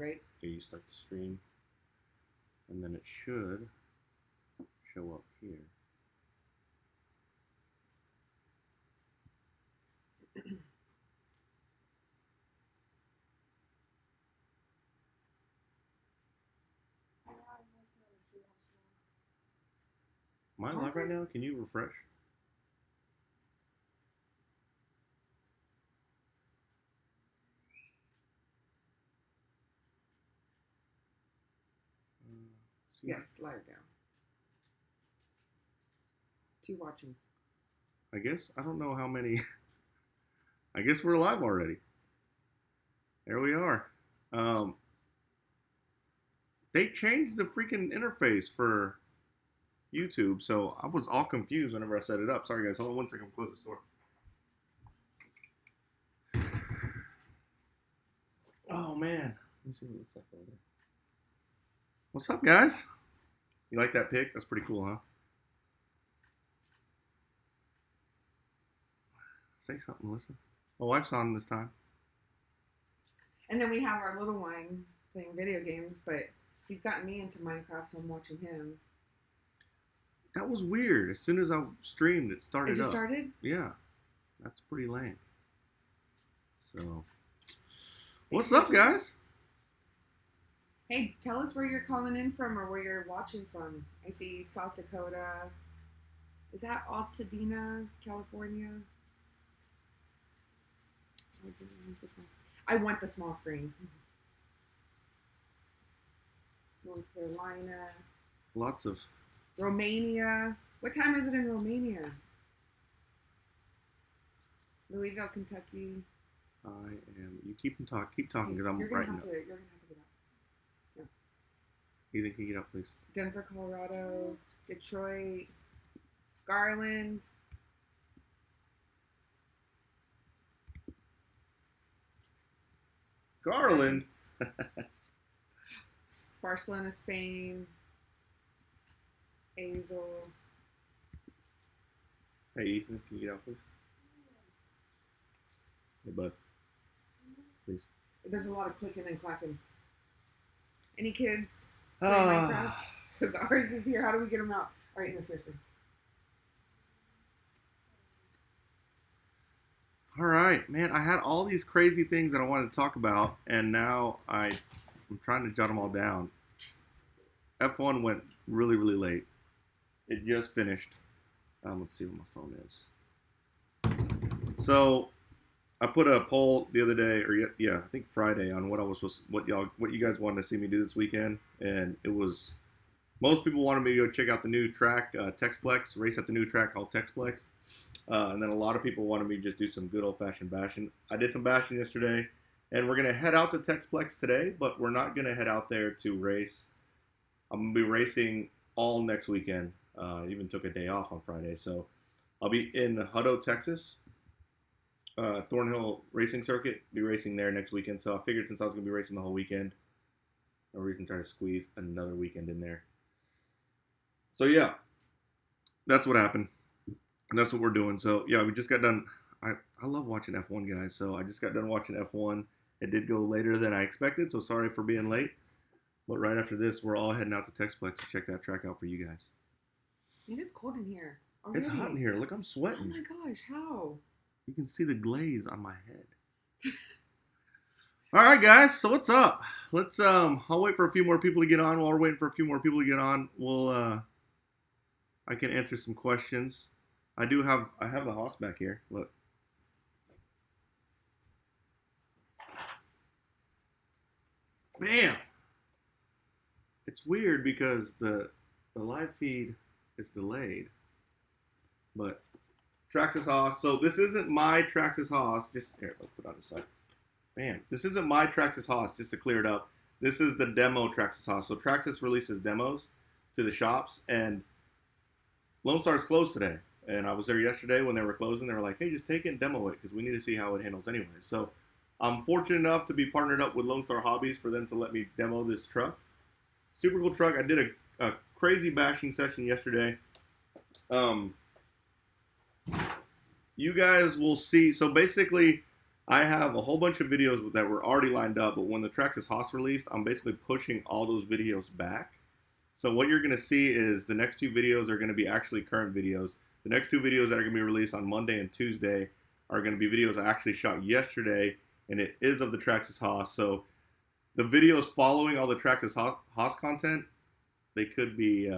right? Yeah, you start the stream, and then it should show up here. Am I live right now? Can you refresh? Yes, live now. 2 watching. I guess, I don't know how many. I guess we're live already. There we are. They changed the freaking interface for YouTube, so I was all confused whenever I set it up. Sorry guys, hold on 1 second, close this door. Oh man, let me see what it looks like over there. What's up guys? You like that pic? That's pretty cool, huh? Say something, listen. My wife's on this time. And then we have our little one playing video games, but he's gotten me into Minecraft, so I'm watching him. That was weird. As soon as I streamed, it started up. It just started? Yeah. That's pretty lame. So, what's up, guys? Hey, tell us where you're calling in from or where you're watching from. I see South Dakota. Is that Altadena, California? I want the small screen. North Carolina. Lots of. Romania. What time is it in Romania? Louisville, Kentucky. I am. You keep talking because I'm writing up. You're gonna have to get up. Yeah. Ethan, can you get up, please? Denver, Colorado. Detroit. Garland. Garland. Barcelona, Spain. Azle. Hey, Ethan, can you get out, please? Hey, bud. Please. There's a lot of clicking and clacking. Any kids playing Minecraft? Because ours is here. How do we get them out? All right, no, seriously. All right, man. I had all these crazy things that I wanted to talk about, and now I'm trying to jot them all down. F1 went really, really late. It just finished. Let's see what my phone is. So I put a poll the other day, or yeah, I think Friday, on what I was supposed, what you guys wanted to see me do this weekend, and it was most people wanted me to go check out the new track, Texplex, race at the new track called Texplex, and then a lot of people wanted me to just do some good old-fashioned bashing. I did some bashing yesterday, and we're gonna head out to Texplex today, but we're not gonna head out there to race. I'm gonna be racing all next weekend. I even took a day off on Friday, so I'll be in Hutto, Texas. Thornhill Racing Circuit, be racing there next weekend. So I figured since I was going to be racing the whole weekend, no reason to try to squeeze another weekend in there. So yeah, that's what happened. And that's what we're doing. So yeah, we just got done. I love watching F1, guys. So I just got done watching F1. It did go later than I expected, so sorry for being late. But right after this, we're all heading out to Texplex to check that track out for you guys. Man, it's cold in here. Already. It's hot in here. Look, I'm sweating. Oh my gosh, how? You can see the glaze on my head. All right, guys. So what's up? Let's I'll wait for a few more people to get on. While we're waiting for a few more people to get on, we'll I can answer some questions. I have the Hoss back here. Look. Bam. It's weird because the live feed is delayed. But Traxxas Hoss. So this isn't my Traxxas Hoss. Just here, let's put it on the side. Man, this isn't my Traxxas Hoss. Just to clear it up, this is the demo Traxxas Hoss. So Traxxas releases demos to the shops, and Lone Star's closed today. And I was there yesterday when they were closing. They were like, "Hey, just take it and demo it because we need to see how it handles anyway." So I'm fortunate enough to be partnered up with Lone Star Hobbies for them to let me demo this truck. Super cool truck. I did a crazy bashing session yesterday. You guys will see. So basically, I have a whole bunch of videos that were already lined up, but when the Traxxas Hoss released, I'm basically pushing all those videos back. So what you're going to see is the next few videos are going to be actually current videos. The next two videos that are going to be released on Monday and Tuesday are going to be videos I actually shot yesterday, and it is of the Traxxas Hoss. So the videos following all the Traxxas Hoss content, they could be,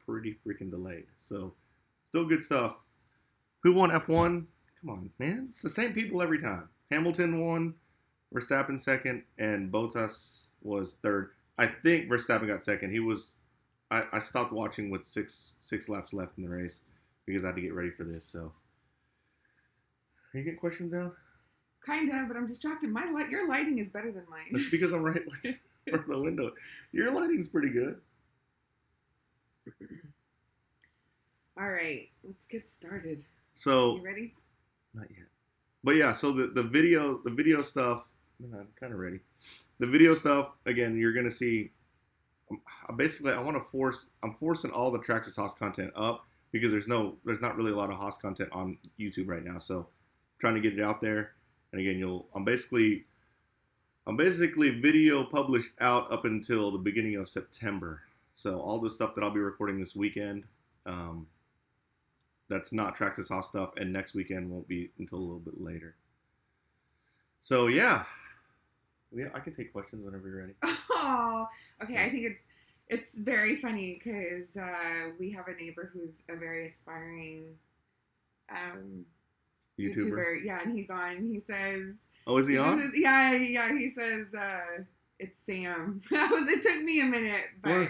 pretty freaking delayed. So still good stuff. Who won F1? Come on, man. It's the same people every time. Hamilton won, Verstappen second, and Bottas was third. I think Verstappen got second. I stopped watching with six laps left in the race because I had to get ready for this. So, are you getting questions down? Kinda, but I'm distracted. Your lighting is better than mine. That's because I'm right with the window. Your lighting's pretty good. All right, let's get started. So, you ready? Not yet. But yeah, so the video stuff, I'm kind of ready. The video stuff, again, you're going to see, I'm forcing all the Traxxas Hoss content up because there's not really a lot of Hoss content on YouTube right now. So I'm trying to get it out there. And again, I'm basically video published out up until the beginning of September. So all the stuff that I'll be recording this weekend, that's not Traxxas Hoss stuff, and next weekend won't be until a little bit later. So yeah, I can take questions whenever you're ready. Oh, okay. Yeah. I think it's very funny because we have a neighbor who's a very aspiring YouTuber. Yeah, and he's on. He says, "Oh, is he on?" Yeah. He says it's Sam. It took me a minute, but.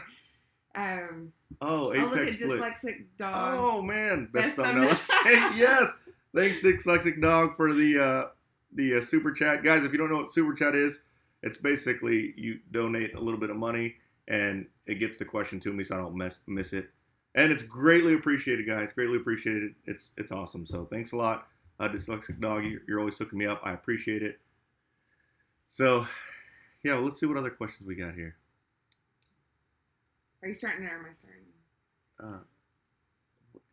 Apex Dyslexic Dog. Oh man, best thumbnail. Hey, yes, thanks Dyslexic Dog for the super chat, guys. If you don't know what super chat is, it's basically you donate a little bit of money and it gets the question to me so I don't miss it, and it's greatly appreciated, guys. Greatly appreciated. It's awesome. So thanks a lot, Dyslexic Dog. You're always hooking me up. I appreciate it. So yeah, well, let's see what other questions we got here. Are you starting or am I starting?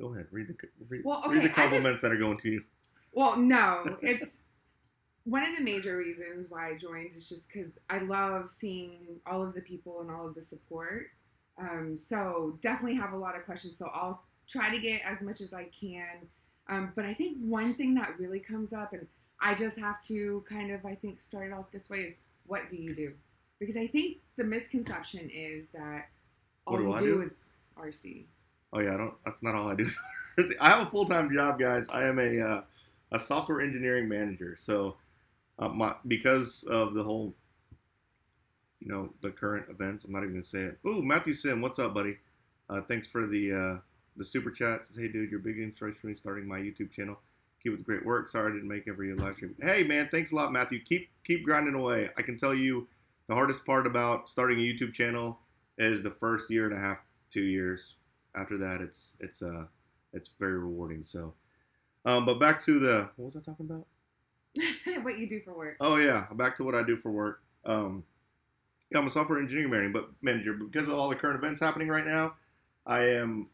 Go ahead. Read the compliments that are going to you. Well, no. It's one of the major reasons why I joined is just because I love seeing all of the people and all of the support. So definitely have a lot of questions. So I'll try to get as much as I can. But I think one thing that really comes up, and I just have to kind of, I think, start it off this way is, what do you do? Because I think the misconception is that all you do is RC. Oh yeah, that's not all I do. I have a full-time job, guys. I am a software engineering manager. So because of the whole, the current events, I'm not even gonna say it. Ooh, Matthew Sim, what's up, buddy? Thanks for the super chat. Says, hey dude, you're a big inspiration for me starting my YouTube channel. Keep with the great work. Sorry I didn't make every live stream. Hey man, thanks a lot, Matthew. Keep grinding away. I can tell you the hardest part about starting a YouTube channel is the first year and a half, 2 years. After that, it's very rewarding. So, but back to what was I talking about? What you do for work. Oh yeah, back to what I do for work. I'm a software engineering manager. Because of all the current events happening right now, I am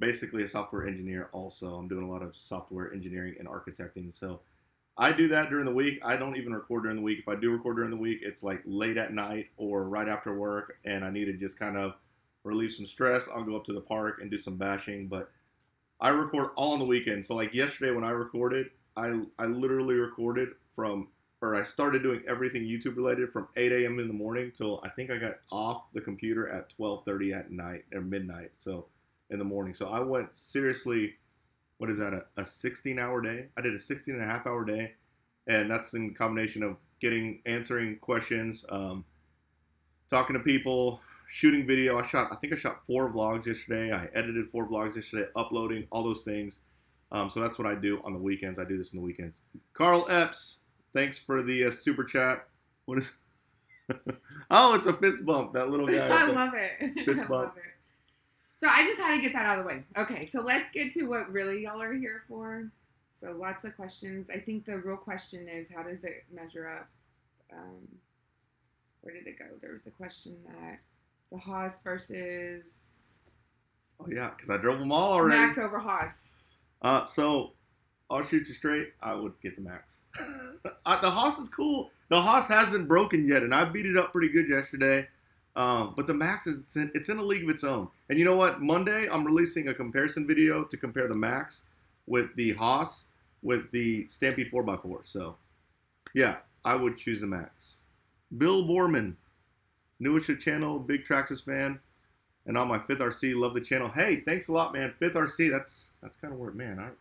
basically a software engineer. Also, I'm doing a lot of software engineering and architecting. So, I do that during the week. I don't even record during the week. If I do record during the week, it's like late at night or right after work, and I need to just kind of relieve some stress. I'll go up to the park and do some bashing, but I record all on the weekend. So like yesterday when I recorded, I literally recorded I started doing everything YouTube related from 8 a.m. in the morning till I think I got off the computer at 12:30 at night or midnight. So in the morning. So I went seriously. What is that, a 16-hour day? I did a 16-and-a-half-hour day, and that's in combination of answering questions, talking to people, shooting video. I think I shot 4 vlogs yesterday. I edited 4 vlogs yesterday, uploading, all those things. So that's what I do on the weekends. I do this in the weekends. Carl Epps, thanks for the super chat. What is Oh, it's a fist bump, that little guy. I love it. Fist bump. Love it. So I just had to get that out of the way. Okay, so let's get to what really y'all are here for. So lots of questions. I think the real question is, how does it measure up? Where did it go? There was a question that the Hoss versus... Oh, yeah, because I drove them all already. Max over Hoss. So I'll shoot you straight. I would get the Max. The Hoss is cool. The Hoss hasn't broken yet, and I beat it up pretty good yesterday. But the Max it's in a league of its own. And you know what? Monday I'm releasing a comparison video to compare the Max with the Hoss with the Stampede 4x4. So yeah, I would choose the Max. Bill Borman, newish to channel, big Traxxas fan, and on my 5th RC, love the channel. Hey, thanks a lot, man. 5th RC, that's kind of weird, man.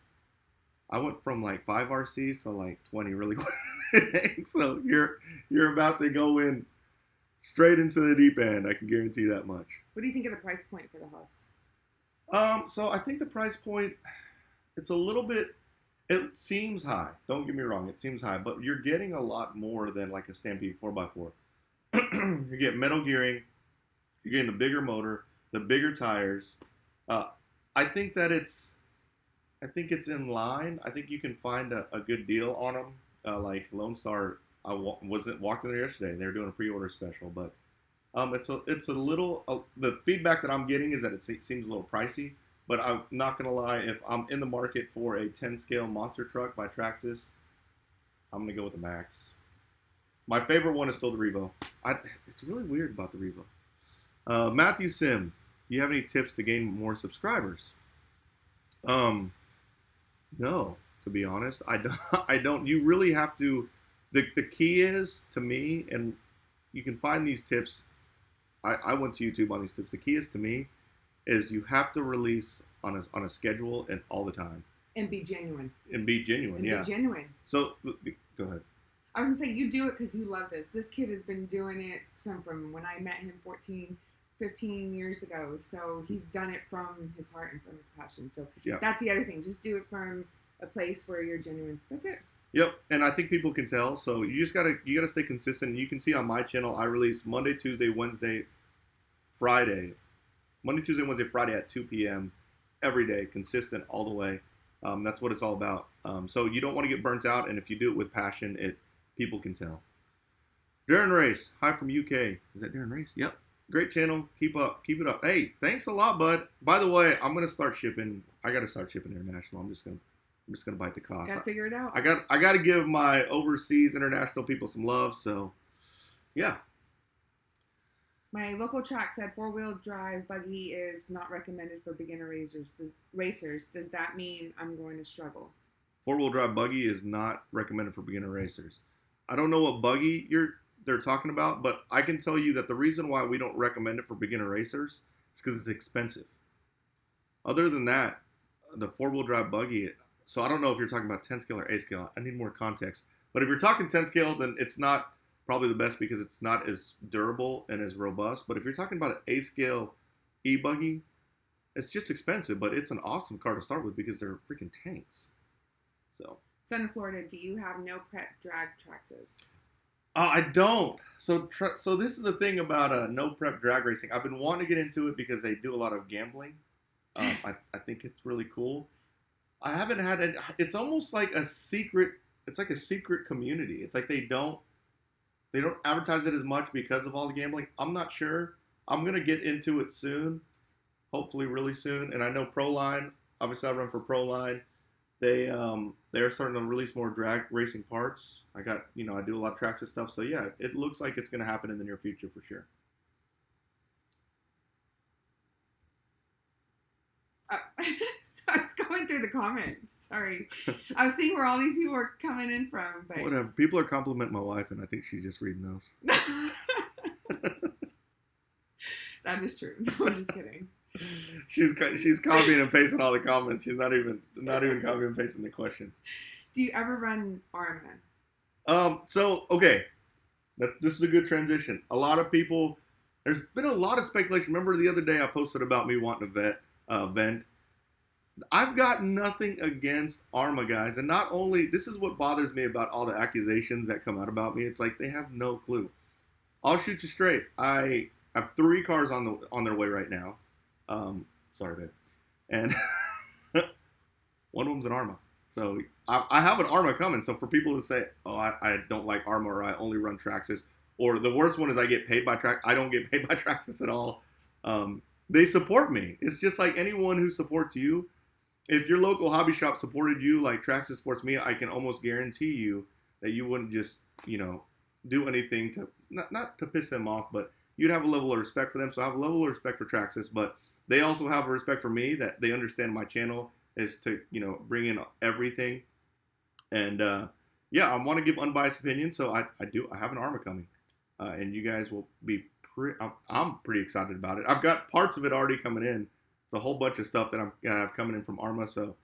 I went from like 5 RCs to like 20 really quick. So you're about to go in straight into the deep end. I can guarantee that much. What do you think of the price point for the Hoss? So I think the price point, it's a little bit. It seems high. Don't get me wrong. It seems high, but you're getting a lot more than like a Stampede 4x4. You get metal gearing. You're getting the bigger motor, the bigger tires. I think it's in line. I think you can find a good deal on them. Like Lone Star, I walked in there yesterday. They were doing a pre-order special, but it's a little. The feedback that I'm getting is that it seems a little pricey. But I'm not gonna lie. If I'm in the market for a 10 scale monster truck by Traxxas, I'm gonna go with the Max. My favorite one is still the Revo. It's really weird about the Revo. Matthew Sim, do you have any tips to gain more subscribers? No, to be honest, I don't. You really have to. The key is, to me, and you can find these tips. I went to YouTube on these tips. The key is, to me, is you have to release on a schedule and all the time. And be genuine. Yeah. Be genuine. So, go ahead. I was going to say, you do it because you love this. This kid has been doing it from when I met him 15 years ago. So he's done it from his heart and from his passion. So That's the other thing. Just do it from a place where you're genuine. That's it. Yep, and I think people can tell. So you just gotta stay consistent. You can see on my channel, I release Monday, Tuesday, Wednesday, Friday. Monday, Tuesday, Wednesday, Friday at 2 p.m. every day, consistent all the way. That's what it's all about. So you don't want to get burnt out, and if you do it with passion, people can tell. Darren Race, hi from UK. Is that Darren Race? Yep. Great channel. Keep it up. Hey, thanks a lot, bud. By the way, I'm gonna start shipping. I gotta start shipping international. I'm just gonna bite the cost. Gotta figure it out. I gotta give my overseas international people some love. So, yeah. My local track said 4-wheel drive buggy is not recommended for beginner racers. Does that mean I'm going to struggle? 4-wheel drive buggy is not recommended for beginner racers. I don't know what buggy they're talking about, but I can tell you that the reason why we don't recommend it for beginner racers is because it's expensive. Other than that, the 4-wheel drive buggy, so I don't know if you're talking about 10 scale or 8 scale. I need more context. But if you're talking 10 scale, then it's not probably the best because it's not as durable and as robust. But if you're talking about an 8 scale e-buggy, it's just expensive, but it's an awesome car to start with because they're freaking tanks. So. Son of Florida, do you have no prep drag Traxxas? I don't. So this is the thing about no prep drag racing. I've been wanting to get into it because they do a lot of gambling. I think it's really cool. I haven't had it. It's almost like a secret. It's like a secret community. It's like they don't advertise it as much because of all the gambling. I'm not sure. I'm gonna get into it soon, hopefully really soon. And I know Proline. Obviously, I run for Proline. They're starting to release more drag racing parts. I do a lot of Traxxas stuff. So yeah, it looks like it's gonna happen in the near future for sure. I was going through the comments. Sorry. I was seeing where all these people are coming in from. But whatever. People are complimenting my wife, and I think she's just reading those. That is true. No, I'm just kidding. She's copying and pasting all the comments. She's not even copying and pasting the questions. Do you ever run Arma? So okay, this is a good transition. A lot of people. There's been a lot of speculation. Remember the other day I posted about me wanting a vent. I've got nothing against Arma guys, and not only this is what bothers me about all the accusations that come out about me. It's like they have no clue. I'll shoot you straight. I have 3 cars on their way right now. Sorry, babe. And one of them's an Arma. So I have an Arma coming. So for people to say, oh, I don't like Arma or I only run Traxxas, or the worst one is I get paid by Traxxas. I don't get paid by Traxxas at all. They support me. It's just like anyone who supports you. if your local hobby shop supported you like Traxxas supports me, I can almost guarantee you that you wouldn't just, do anything to, not to piss them off, but you'd have a level of respect for them. So I have a level of respect for Traxxas, but they also have a respect for me that they understand my channel is to, bring in everything. And yeah, I want to give unbiased opinion. So I have an Arma coming, and you guys will be I'm pretty excited about it. I've got parts of it already coming in. It's a whole bunch of stuff that I'm gonna have coming in from Arma. So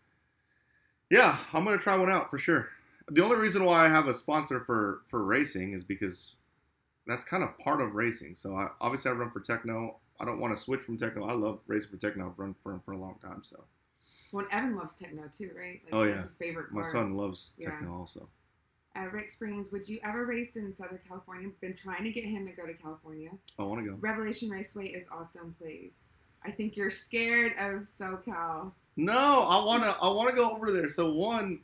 yeah, I'm gonna try one out for sure. The only reason why I have a sponsor for racing is because that's kind of part of racing. So obviously I run for Techno. I don't want to switch from Techno. I love racing for Techno. I've run for him for a long time. So. Well, Evan loves Techno too, right? Like, oh yeah, that's his favorite car. My son loves Techno also. Rick Springs, would you ever race in Southern California? Been trying to get him to go to California. I want to go. Revelation Raceway is awesome place. I think you're scared of SoCal. No, I wanna go over there. So one,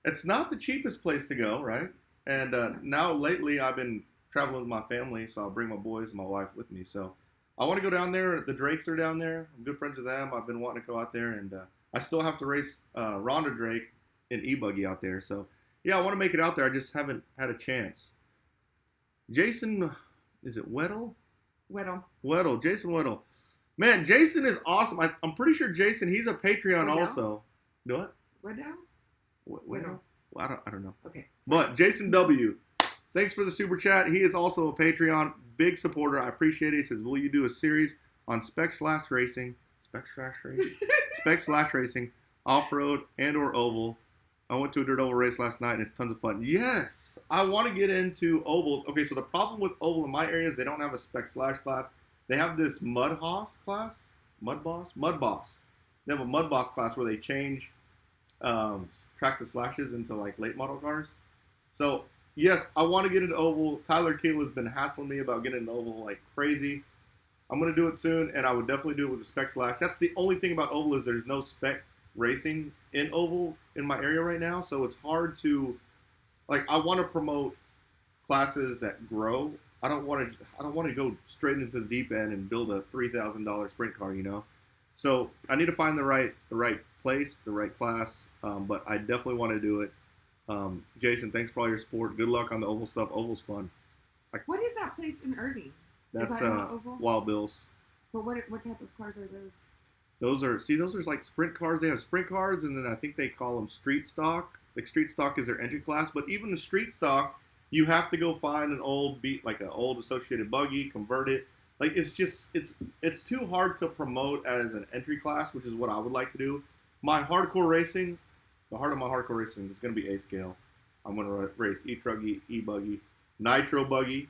it's not the cheapest place to go, right? And now lately I've been traveling with my family, so I'll bring my boys and my wife with me. So I want to go down there. The Drakes are down there. I'm good friends with them. I've been wanting to go out there, and I still have to race Rhonda Drake in e-buggy out there. So yeah, I want to make it out there. I just haven't had a chance. Jason, is it Weddle? Weddle. Jason Weddle. Man, Jason is awesome. I'm pretty sure Jason, he's a Patreon Weddle? Also. What? Weddle? Well, I don't know. Okay. But Jason W., thanks for the super chat. He is also a Patreon big supporter. I appreciate it. He says, will you do a series on spec/racing, off-road and or oval? I went to a dirt oval race last night, and it's tons of fun. Yes, I want to get into oval. Okay, so the problem with oval in my area is they don't have a spec/ class. They have this Mud Boss class. They have a Mud Boss class where they change Traxxas slashes into like late model cars. So yes, I want to get into oval. Tyler Keel has been hassling me about getting into oval like crazy. I'm going to do it soon, and I would definitely do it with a spec slash. That's the only thing about oval is there's no spec racing in oval in my area right now, so it's hard to, like, I want to promote classes that grow. I don't want to go straight into the deep end and build a $3,000 sprint car, So I need to find the right place, the right class, but I definitely want to do it. Jason, thanks for all your support. Good luck on the oval stuff. Oval's fun. What is that place in Irving? That's oval? Wild Bills. But what type of cars are those? Those are like sprint cars. They have sprint cars, and then I think they call them street stock. Like street stock is their entry class, but even the street stock, you have to go find an old old associated buggy, convert it. Like it's too hard to promote as an entry class, which is what I would like to do. My hardcore racing, the heart of my hardcore racing is going to be A scale. I'm going to race E-Truggy, E-Buggy, Nitro Buggy.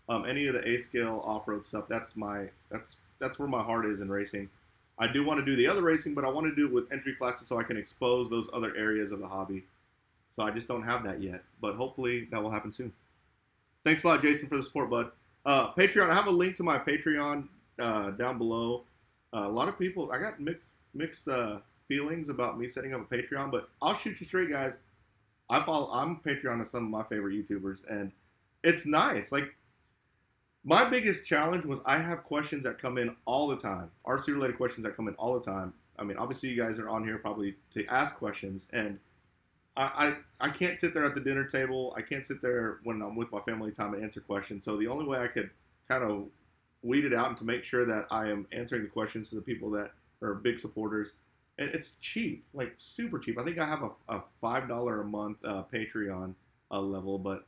Any of the A scale off-road stuff. That's where my heart is in racing. I do want to do the other racing, but I want to do it with entry classes so I can expose those other areas of the hobby. So I just don't have that yet, but hopefully that will happen soon. Thanks a lot, Jason, for the support, bud. Patreon, I have a link to my Patreon down below. A lot of people, I got mixed feelings about me setting up a Patreon, but I'll shoot you straight, guys. I'm Patreon of some of my favorite YouTubers, and it's nice. Like, my biggest challenge was I have questions that come in all the time, RC-related questions that come in all the time. I mean, obviously you guys are on here probably to ask questions, and I can't sit there at the dinner table. I can't sit there when I'm with my family time and answer questions. So the only way I could kind of weed it out and to make sure that I am answering the questions to the people that are big supporters. And it's cheap, like super cheap. I think I have a $5 a month Patreon level, but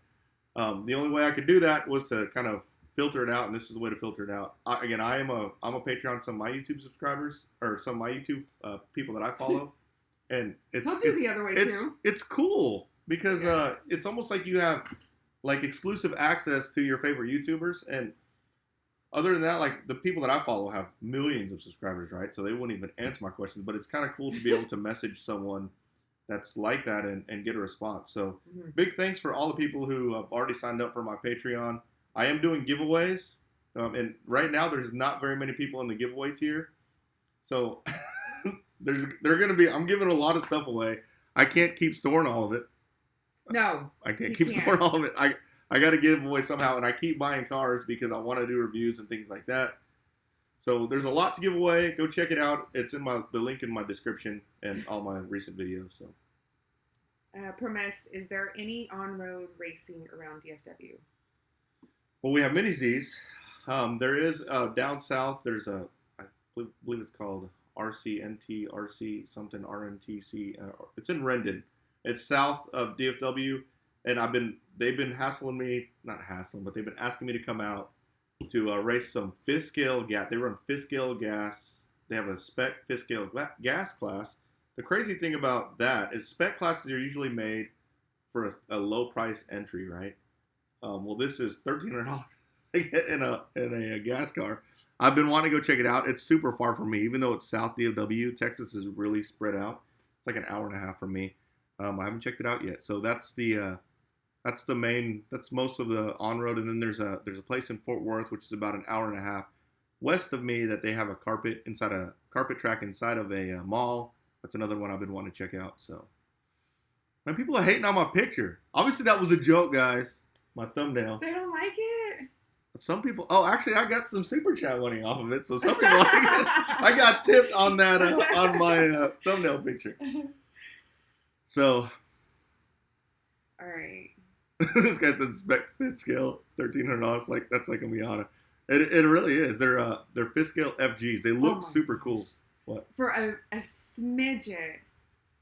the only way I could do that was to kind of filter it out, and this is the way to filter it out. I'm a Patreon of some of my YouTube subscribers, or some of my YouTube people that I follow. And He'll do the other way too. It's cool because it's almost like you have like exclusive access to your favorite YouTubers, and other than that, like the people that I follow have millions of subscribers, right? So they wouldn't even answer my questions, but it's kind of cool to be able to message someone that's like that and get a response. So big thanks for all the people who have already signed up for my Patreon. I am doing giveaways, and right now there's not very many people in the giveaway tier, so. I'm giving a lot of stuff away. I can't keep storing all of it. No. I can't keep storing all of it. I got to give away somehow, and I keep buying cars because I want to do reviews and things like that. So there's a lot to give away. Go check it out. It's in the link in my description and all my recent videos. So. Premise: is there any on-road racing around DFW? Well, we have mini Z's. There is down south. There's I believe it's called RCNT, RC something, RNTC. It's in Rendon. It's south of DFW, and they've been hassling me, not hassling, but they've been asking me to come out to race some fifth scale gas. They run fifth scale gas. They have a spec fifth scale gas class. The crazy thing about that is spec classes are usually made for a low price entry, right? Well, this is $1,300 in a gas car. I've been wanting to go check it out. It's super far from me, even though it's South DFW. Texas is really spread out. It's like an hour and a half from me. I haven't checked it out yet. So that's most of the on road. And then there's a place in Fort Worth, which is about an hour and a half west of me, that they have a carpet track inside of a mall. That's another one I've been wanting to check out. So, man, people are hating on my picture. Obviously, that was a joke, guys. My thumbnail. They don't like it. Some people. Oh, actually, I got some super chat money off of it. So some people like it. I got tipped on that on my thumbnail picture. So. All right. This guy said spec fit scale $1,300. Like that's like a Miata. It really is. They're fifth scale FGs. They look super cool. What? For a smidget,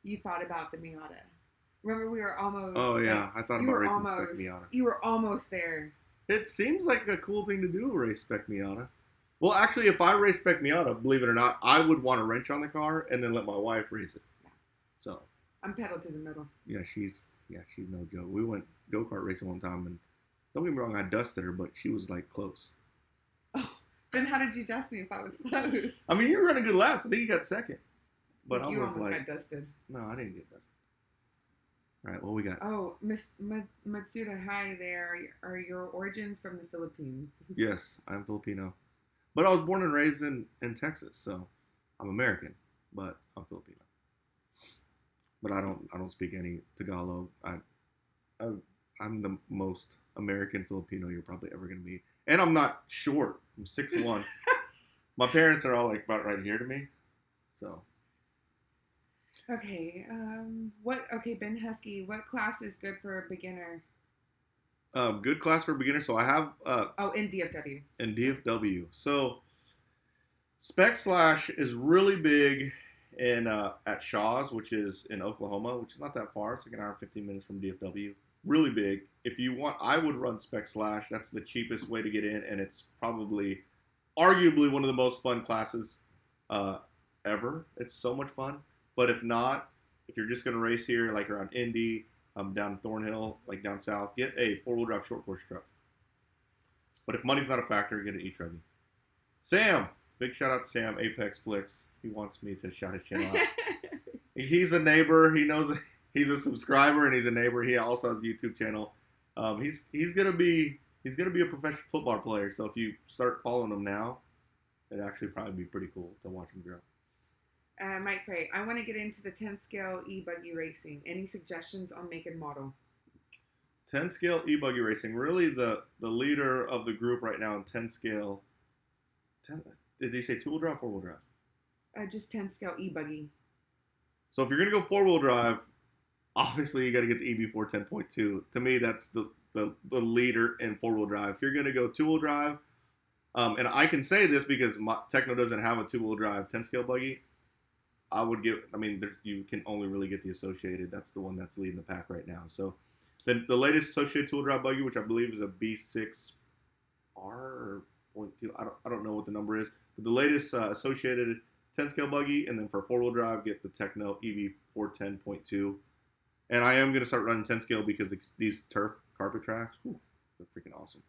you thought about the Miata. Remember, we were almost. Oh yeah, I thought about racing spec Miata. You were almost there. It seems like a cool thing to do, race spec Miata. Well, actually, if I race spec Miata, believe it or not, I would want a wrench on the car and then let my wife race it. Yeah. So. I'm pedal to the metal. Yeah, she's no joke. We went go-kart racing one time, and don't get me wrong, I dusted her, but she was like close. Oh, then how did you dust me if I was close? I mean, you were running good laps. I think you got second. But you almost got dusted. No, I didn't get dusted. All right, what we got? Oh, Miss Matsuda, hi there. Are your origins from the Philippines? Yes, I'm Filipino. But I was born and raised in Texas, so I'm American, but I'm Filipino. But I don't speak any Tagalog. I'm the most American Filipino you're probably ever going to meet. And I'm not short. I'm 6'1". My parents are all like about right here to me. So. Okay. Ben Husky, what class is good for a beginner? Good class for a beginner. So I have. In DFW. In DFW. So Spec Slash is really big at Shaw's, which is in Oklahoma, which is not that far. It's like an hour and 15 minutes from DFW. Really big. If you want, I would run Spec Slash. That's the cheapest way to get in, and it's probably, arguably, one of the most fun classes ever. It's so much fun. But if not, if you're just going to race here, like around Indy, down Thornhill, like down south, get a four-wheel drive short course truck. But if money's not a factor, get an e-Chuggy. Sam! Big shout out to Sam, Apex Flicks. He wants me to shout his channel out. He's a neighbor. He knows he's a subscriber and he's a neighbor. He also has a YouTube channel. He's gonna be a professional football player. So if you start following him now, it'd actually probably be pretty cool to watch him grow. Mike Frey, I want to get into the 10 scale e-buggy racing. Any suggestions on make and model? 10 scale e-buggy racing. Really the leader of the group right now in 10 scale. Did they say two-wheel drive or four-wheel drive? Just 10 scale e-buggy. So if you're going to go four-wheel drive, obviously you got to get the EB4 10.2. To me, that's the leader in four-wheel drive. If you're going to go two-wheel drive, and I can say this because Techno doesn't have a two-wheel drive 10 scale buggy, you can only really get the Associated. That's the one that's leading the pack right now. So the latest Associated two-wheel drive buggy, which I believe is a B6R or 0.2, I don't know what the number is, but the latest Associated 10 scale buggy, and then for four-wheel drive, get the Techno EV4 10.2. And I am going to start running 10 scale because these turf carpet tracks, they're freaking awesome.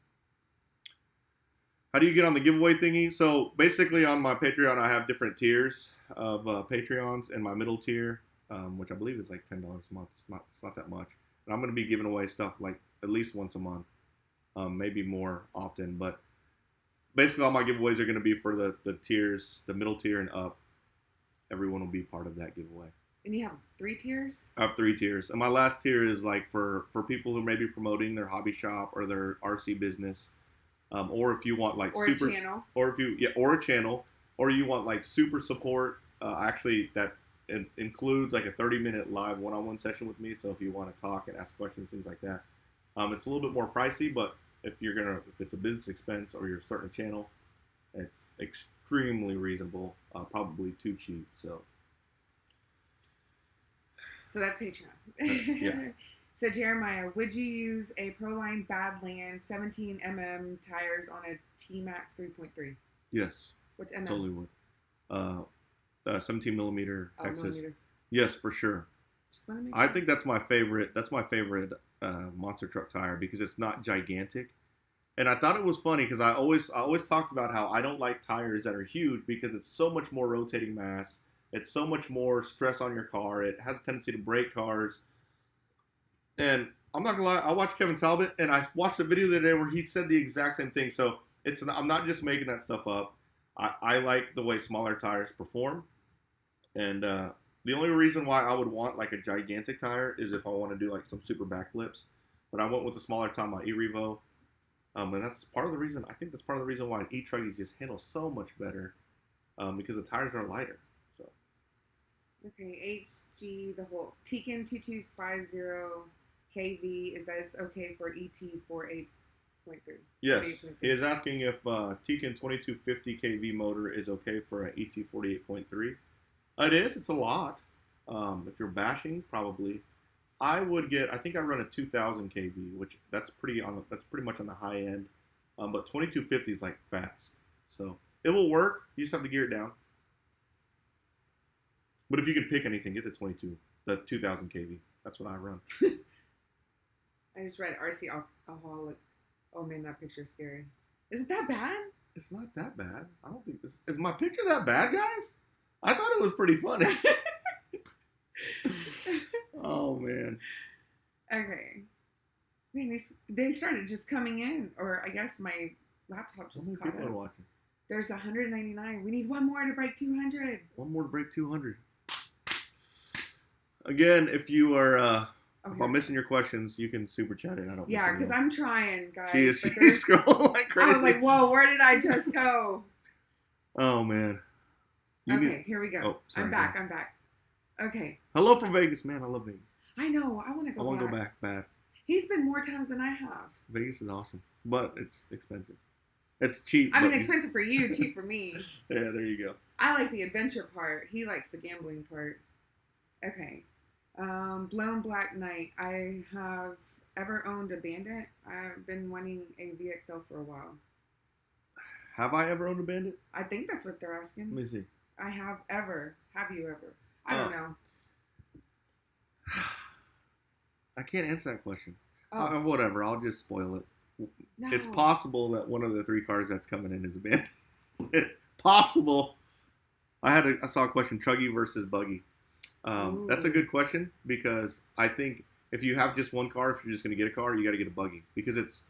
How do you get on the giveaway thingy? So basically on my Patreon, I have different tiers of Patreons, and my middle tier, which I believe is like $10 a month. It's not that much. And I'm going to be giving away stuff like at least once a month, maybe more often. But basically all my giveaways are going to be for the tiers, the middle tier and up. Everyone will be part of that giveaway. And you have 3 tiers? I have 3 tiers. And my last tier is like for people who may be promoting their hobby shop or their RC business. Or if you want like or super, a channel, or if you or a channel, or you want like super support. Actually, that includes like a 30-minute live one-on-one session with me. So if you want to talk and ask questions, things like that, it's a little bit more pricey. But if it's a business expense or you're starting a channel, it's extremely reasonable. Probably too cheap. So that's Patreon. yeah. So Jeremiah, would you use a Proline Badland 17 tires on a T-Max 3.3? Yes. What's mm? Totally would. 17 millimeter Texas. Millimeter. Yes, for sure. I think that's my favorite. That's my favorite monster truck tire because it's not gigantic. And I thought it was funny because I always talked about how I don't like tires that are huge because it's so much more rotating mass. It's so much more stress on your car. It has a tendency to break cars. And I'm not gonna lie, I watched Kevin Talbot and I watched a video the other day where he said the exact same thing. So I'm not just making that stuff up. I like the way smaller tires perform. And the only reason why I would want like a gigantic tire is if I want to do like some super backflips. But I went with the smaller tire, my E-Revo. And that's part of the reason, I think that's part of the reason why E-Chuggies just handle so much better because the tires are lighter. So. Okay, HG, the whole Tekin 2250 KV, is this okay for ET 48.3? Yes, he is asking if Tekin 2250 KV motor is okay for an ET 48.3. It is. It's a lot. If you're bashing, probably. I think I run a 2000 kV, which that's pretty much on the high end. But 2250 is like fast, so it will work. You just have to gear it down. But if you can pick anything, get the 2000 kV. That's what I run. I just read RC Alcoholic. Oh man, that picture's scary. Is it that bad? It's not that bad. I don't think is my picture that bad, guys? I thought it was pretty funny. Oh man. Okay. Man, they started just coming in, or I guess my laptop just caught up. Watching? There's 199. We need one more to break 200. One more to break 200. Again, if you are if I'm missing your questions, you can super chat it. I don't. Yeah, because I'm trying, guys. She's scrolling like crazy. I was like, whoa, where did I just go? Oh man. Here we go. Oh, sorry, I'm back. Okay. Hello from Vegas, man. I love Vegas. I know. I want to go back. I want to go back bad. He's been more times than I have. Vegas is awesome, but it's expensive. It's cheap. I mean, expensive for you, cheap for me. Yeah, there you go. I like the adventure part. He likes the gambling part. Okay. Blown Black Knight. I have ever owned a Bandit. I've been wanting a VXL for a while. Have I ever owned a Bandit? I think that's what they're asking. Let me see. I have ever. Have you ever? I don't know. I can't answer that question. Oh. I'll just spoil it. No. It's possible that one of the three cars that's coming in is a Bandit. Possible. I saw a question, Chuggy versus Buggy. That's a good question because I think if you have just one car, if you're just going to get a car, you got to get a Buggy because it's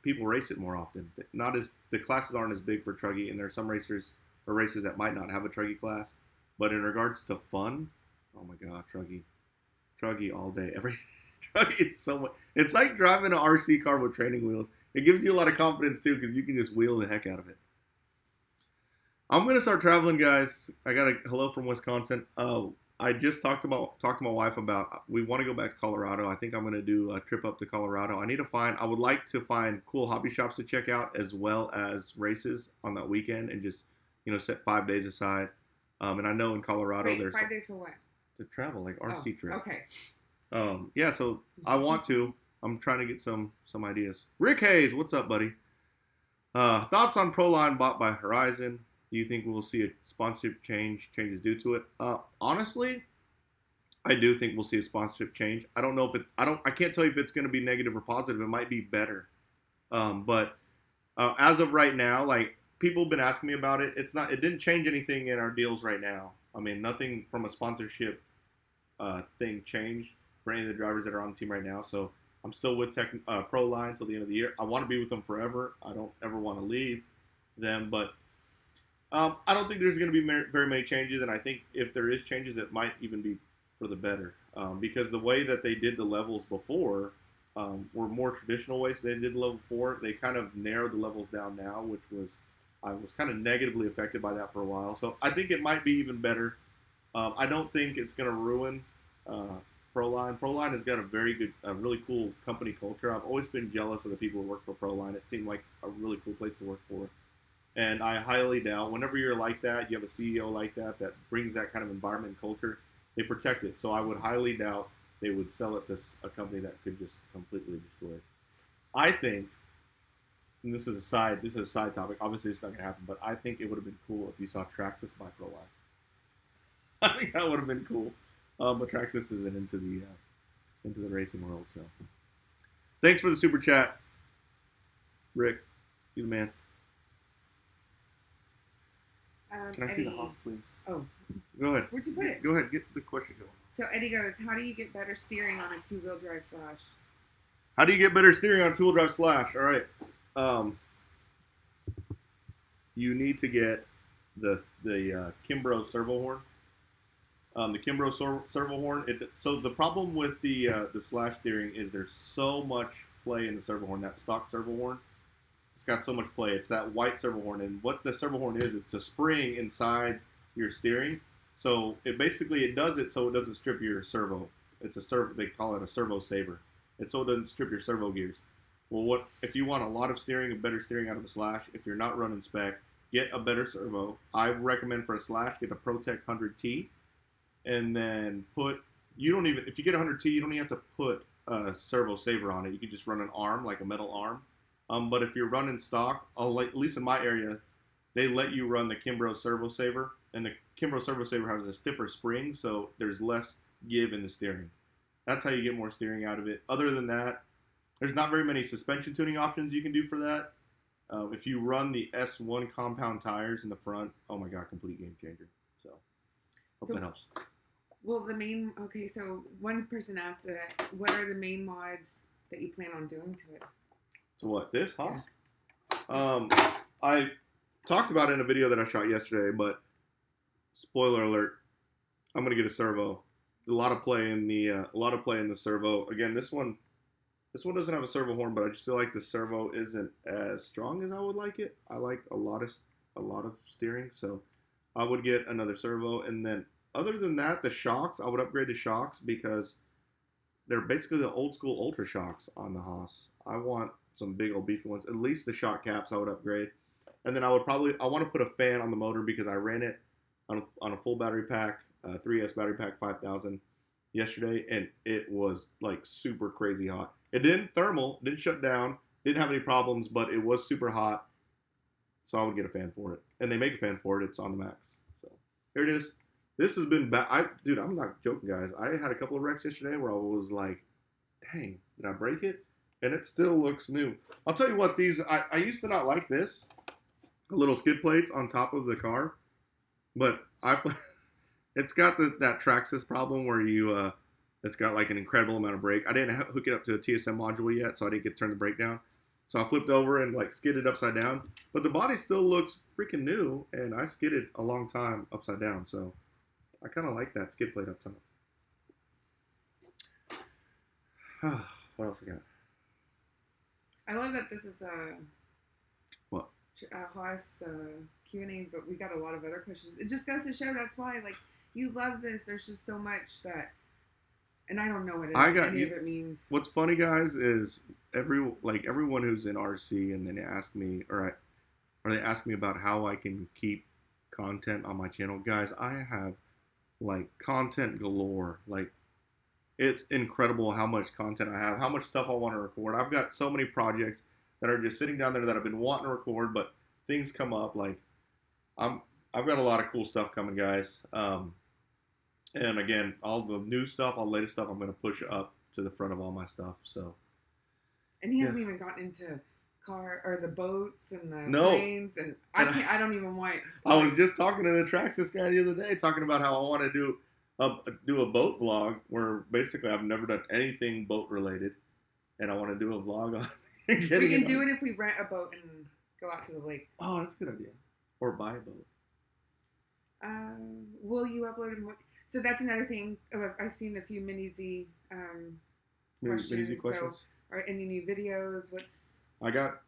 people race it more often. The classes aren't as big for Chuggy, and there are some races that might not have a Chuggy class. But in regards to fun, oh my God, Chuggy all day, every Chuggy is so much. It's like driving an RC car with training wheels. It gives you a lot of confidence too because you can just wheel the heck out of it. I'm gonna start traveling, guys. I got a hello from Wisconsin. I just talked to my wife about we want to go back to Colorado. I think I'm gonna do a trip up to Colorado. I would like to find cool hobby shops to check out as well as races on that weekend and just set 5 days aside. And I know in Colorado there's 5 days for what? To travel, like RC trip. Okay. Yeah, so I want to. I'm trying to get some ideas. Rick Hayes, what's up, buddy? Thoughts on Proline bought by Horizon? Do you think we'll see a sponsorship changes due to it? Honestly, I do think we'll see a sponsorship change. I don't know if I can't tell you if it's going to be negative or positive. It might be better. But as of right now, like people have been asking me about it. It didn't change anything in our deals right now. I mean, nothing from a sponsorship thing changed for any of the drivers that are on the team right now. So I'm still with Proline till the end of the year. I want to be with them forever. I don't ever want to leave them, but I don't think there's going to be very many changes. And I think if there is changes, it might even be for the better because the way that they did the levels before, were more traditional ways they did level 4. They kind of narrowed the levels down now, which was I was kind of negatively affected by that for a while. So I think it might be even better. I don't think it's going to ruin Proline. Proline has got a very good, really cool company culture. I've always been jealous of the people who work for Proline. It seemed like a really cool place to work for. And I highly doubt, whenever you're like that, you have a CEO like that brings that kind of environment and culture, they protect it. So I would highly doubt they would sell it to a company that could just completely destroy it. I think, and this is a side topic. Obviously, it's not going to happen, but I think it would have been cool if you saw Traxxas buy Proline. I think that would have been cool. But Traxxas isn't into the racing world. So, thanks for the super chat, Rick. You the man. Can I see the Hoss, please? Oh. Go ahead. Where'd you put it? Go ahead. Get the question going. So Eddie goes, how do you get better steering on a 2-wheel drive slash? How do you get better steering on a 2-wheel drive slash? All right. You need to get the Kimbrough servo horn. The Kimbrough servo horn. So the problem with the slash steering is there's so much play in the servo horn. That stock servo horn, it's got so much play. It's that white servo horn, and what the servo horn is, it's a spring inside your steering. So it does it so it doesn't strip your servo. It's a servo. They call it a servo saver. It's so it doesn't strip your servo gears. Well, if you want a lot of steering and better steering out of the slash, if you're not running spec, get a better servo. I recommend for a slash, get the ProTech 100T. And then if you get 100T, you don't even have to put a servo saver on it. You can just run an arm, like a metal arm. But if you're running stock, at least in my area, they let you run the Kimbrough servo saver. And the Kimbrough servo saver has a stiffer spring, so there's less give in the steering. That's how you get more steering out of it. Other than that, there's not very many suspension tuning options you can do for that. If you run the S1 compound tires in the front, oh my God, complete game changer. So, hope that helps. Well, so one person asked that, what are the main mods that you plan on doing to it? So what, this Hoss? Yeah. I talked about it in a video that I shot yesterday, but spoiler alert, I'm gonna get a servo. A lot of play in the servo. Again, this one doesn't have a servo horn, but I just feel like the servo isn't as strong as I would like it. I like a lot of steering, so I would get another servo. And then other than that, the shocks, I would upgrade the shocks because they're basically the old school Ultra shocks on the Hoss. I want some big old beefy ones. At least the shock caps I would upgrade. And then I want to put a fan on the motor because I ran it on a full battery pack, 3S battery pack 5000 yesterday, and it was like super crazy hot. It didn't shut down, didn't have any problems, but it was super hot. So I would get a fan for it. And they make a fan for it. It's on the max. So here it is. This has been bad. Dude, I'm not joking, guys. I had a couple of wrecks yesterday where I was like, dang, did I break it? And it still looks new. I'll tell you what, I used to not like this. Little skid plates on top of the car. But it's got that Traxxas problem where it's got like an incredible amount of brake. I didn't hook it up to a TSM module yet, so I didn't get to turn the brake down. So I flipped over and like skidded upside down. But the body still looks freaking new, and I skidded a long time upside down. So I kind of like that skid plate up top. What else we got? I love that this is a Hoss Q&A, but we got a lot of other questions. It just goes to show that's why, like, you love this. There's just so much that, and I don't know what any of it means. What's funny, guys, is everyone who's in RC and then they ask me about how I can keep content on my channel. Guys, I have like content galore. Like, it's incredible how much content I have, how much stuff I want to record. I've got so many projects that are just sitting down there that I've been wanting to record, but things come up. Like, I've got a lot of cool stuff coming, guys. And again, all the new stuff, all the latest stuff, I'm going to push up to the front of all my stuff. So. And he hasn't even gotten into the boats and the planes, and I don't even want. I was just talking to the Traxxas guy the other day, talking about how I want to do a boat vlog where basically I've never done anything boat related, and I want to do a vlog on. We can do it if we rent a boat and go out to the lake. Oh, that's a good idea. Or buy a boat. Will you upload more? So that's another thing. I've seen a few mini Z questions. So Or any new videos?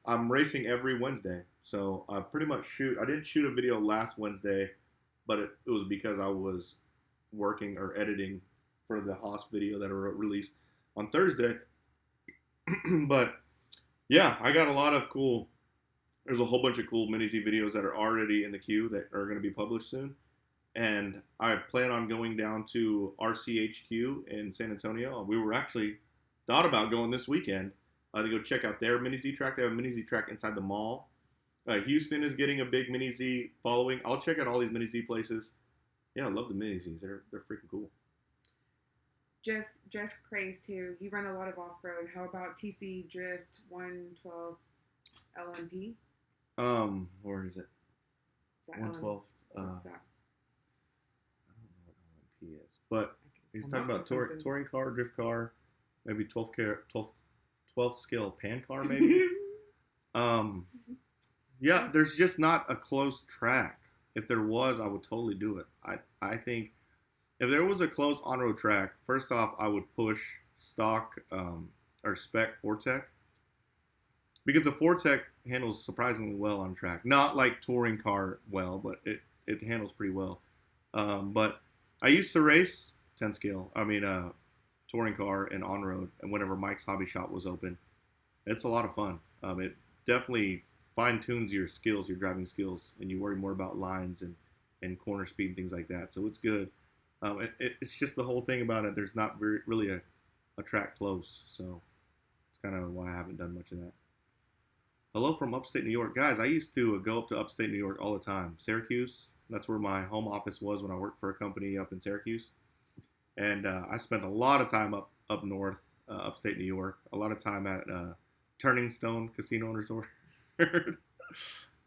I'm racing every Wednesday, so I pretty much I didn't shoot a video last Wednesday, but it was because I was working or editing for the Hoss video that are released on Thursday. But yeah, I got there's a whole bunch of cool mini Z videos that are already in the queue that are going to be published soon. And I plan on going down to RCHQ in San Antonio. We were actually thought about going this weekend to go check out their mini Z track. They have a mini Z track inside the mall. Houston is getting a big mini Z following. I'll check out all these mini Z places. Yeah, I love the mini Zs. They're freaking cool. Jeff Craze too. He run a lot of off road. How about TC Drift 112 LMP? Where is it? 112. What's that? I don't know what LMP is, but he's talking about touring car, drift car, maybe 12 scale pan car, maybe. Yeah, there's just not a close track. If there was, I would totally do it. I think if there was a close on-road track, first off, I would push stock or spec Fortec. Because the Fortec handles surprisingly well on track. Not like touring car well, but it handles pretty well. But I used to race 10 scale, touring car and on-road, and whenever Mike's Hobby Shop was open. It's a lot of fun. It definitely fine-tunes your skills, your driving skills, and you worry more about lines and corner speed and things like that. So it's good. It's just the whole thing about it. There's not really a track close, so it's kind of why I haven't done much of that. Hello from upstate New York. Guys, I used to go up to upstate New York all the time. Syracuse, that's where my home office was when I worked for a company up in Syracuse. And I spent a lot of time up north, upstate New York. A lot of time at Turning Stone Casino and Resort. But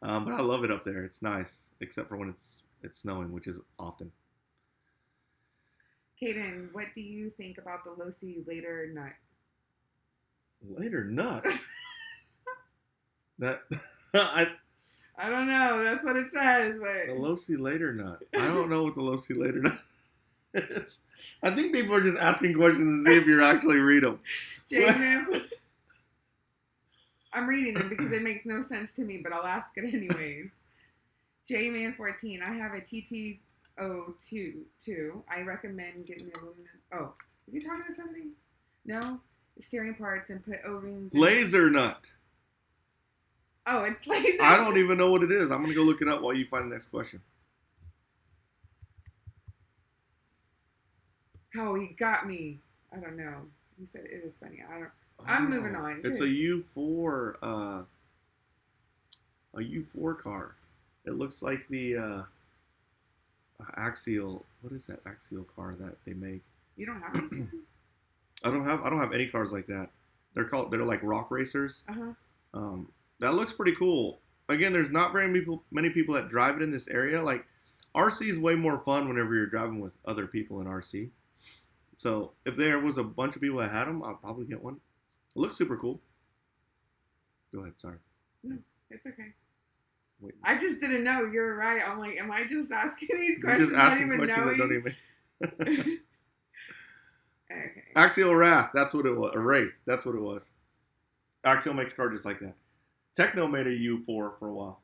I love it up there. It's nice, except for when it's snowing, which is often. Kaden, what do you think about the Losi later nut? Later nut? That I don't know. That's what it says. But the Losi later nut. I don't know what the Losi later nut is. I think people are just asking questions to see if you actually read them. J-Man, I'm reading them because it makes no sense to me, but I'll ask it anyways. J-Man14, I have a TT02. I recommend getting the aluminum. Oh, is he talking to somebody? No? The steering parts and put O-rings. Laser nut. Oh, it's laser. I don't even know what it is. I'm going to go look it up while you find the next question. Oh, he got me. I don't know. He said it is funny. I'm moving on. It's a U4 car. It looks like the axial. What is that axial car that they make? You don't have this one? I don't have any cars like that. They're like rock racers. That looks pretty cool. Again, there's not very many people that drive it in this area. Like, RC is way more fun whenever you're driving with other people in RC. So if there was a bunch of people that had them, I'll probably get one. It looks super cool. Go ahead, sorry. No, it's okay. Wait. I just didn't know. You're right. I'm like, am I just asking these You're questions? just asking not even questions knowing? that don't even. Okay. Axial Wrath, that's what it was. A Wraith, that's what it was. Axial makes cars just like that. Techno made a U4 for a while.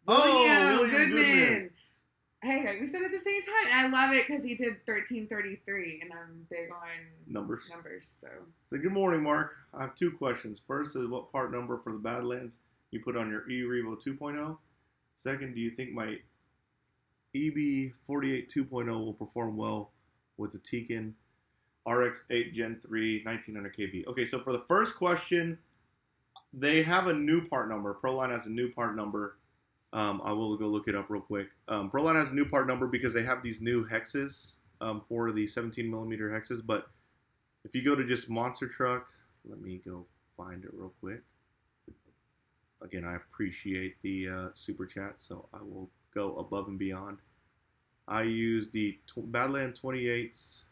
William Goodman. Hey, we said it at the same time. And I love it because he did 1333, and I'm big on numbers. So Good morning, Mark. I have two questions. First is what part number for the Badlands you put on your E-Revo 2.0? Second, do you think my EB48 2.0 will perform well with the Tekin RX8 Gen 3 1900 kV? Okay, so for the first question, they have a new part number. Proline has a new part number. I will go look it up real quick. Proline has a new part number because they have these new hexes for the 17 millimeter hexes. But if you go to just Monster Truck, let me go find it real quick. Again, I appreciate the super chat, so I will go above and beyond. I use the Badland 28s.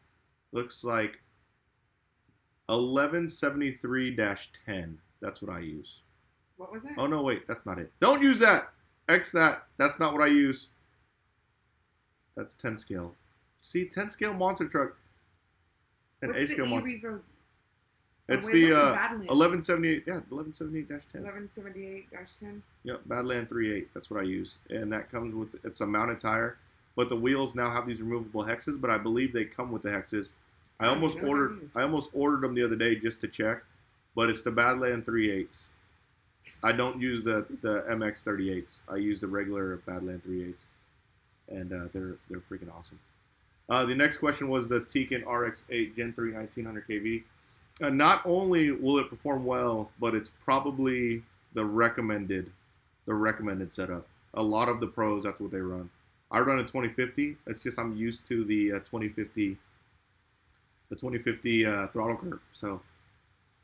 Looks like 1173-10. That's what I use. What was that? Oh, no, wait. That's not it. Don't use that. X that. That's not what I use. That's 10 scale. See, 10 scale monster truck. And What's 8 scale the monster. E-Revo? It's wait, the what's a Badland? 1178. Yeah, 1178-10. 1178-10. Yep, Badland 3.8. That's what I use, and that comes with it's a mounted tire, but the wheels now have these removable hexes. But I believe they come with the hexes. I almost ordered them the other day just to check, but it's the Badland 3.8s. I don't use the MX 38s. I use the regular Badland 3.8s, and they're freaking awesome. The next question was the Tekin RX8 Gen 3 1900 kV. Not only will it perform well, but it's probably the recommended setup. A lot of the pros, that's what they run. I run a 2050. It's just I'm used to the 2050 throttle curve. So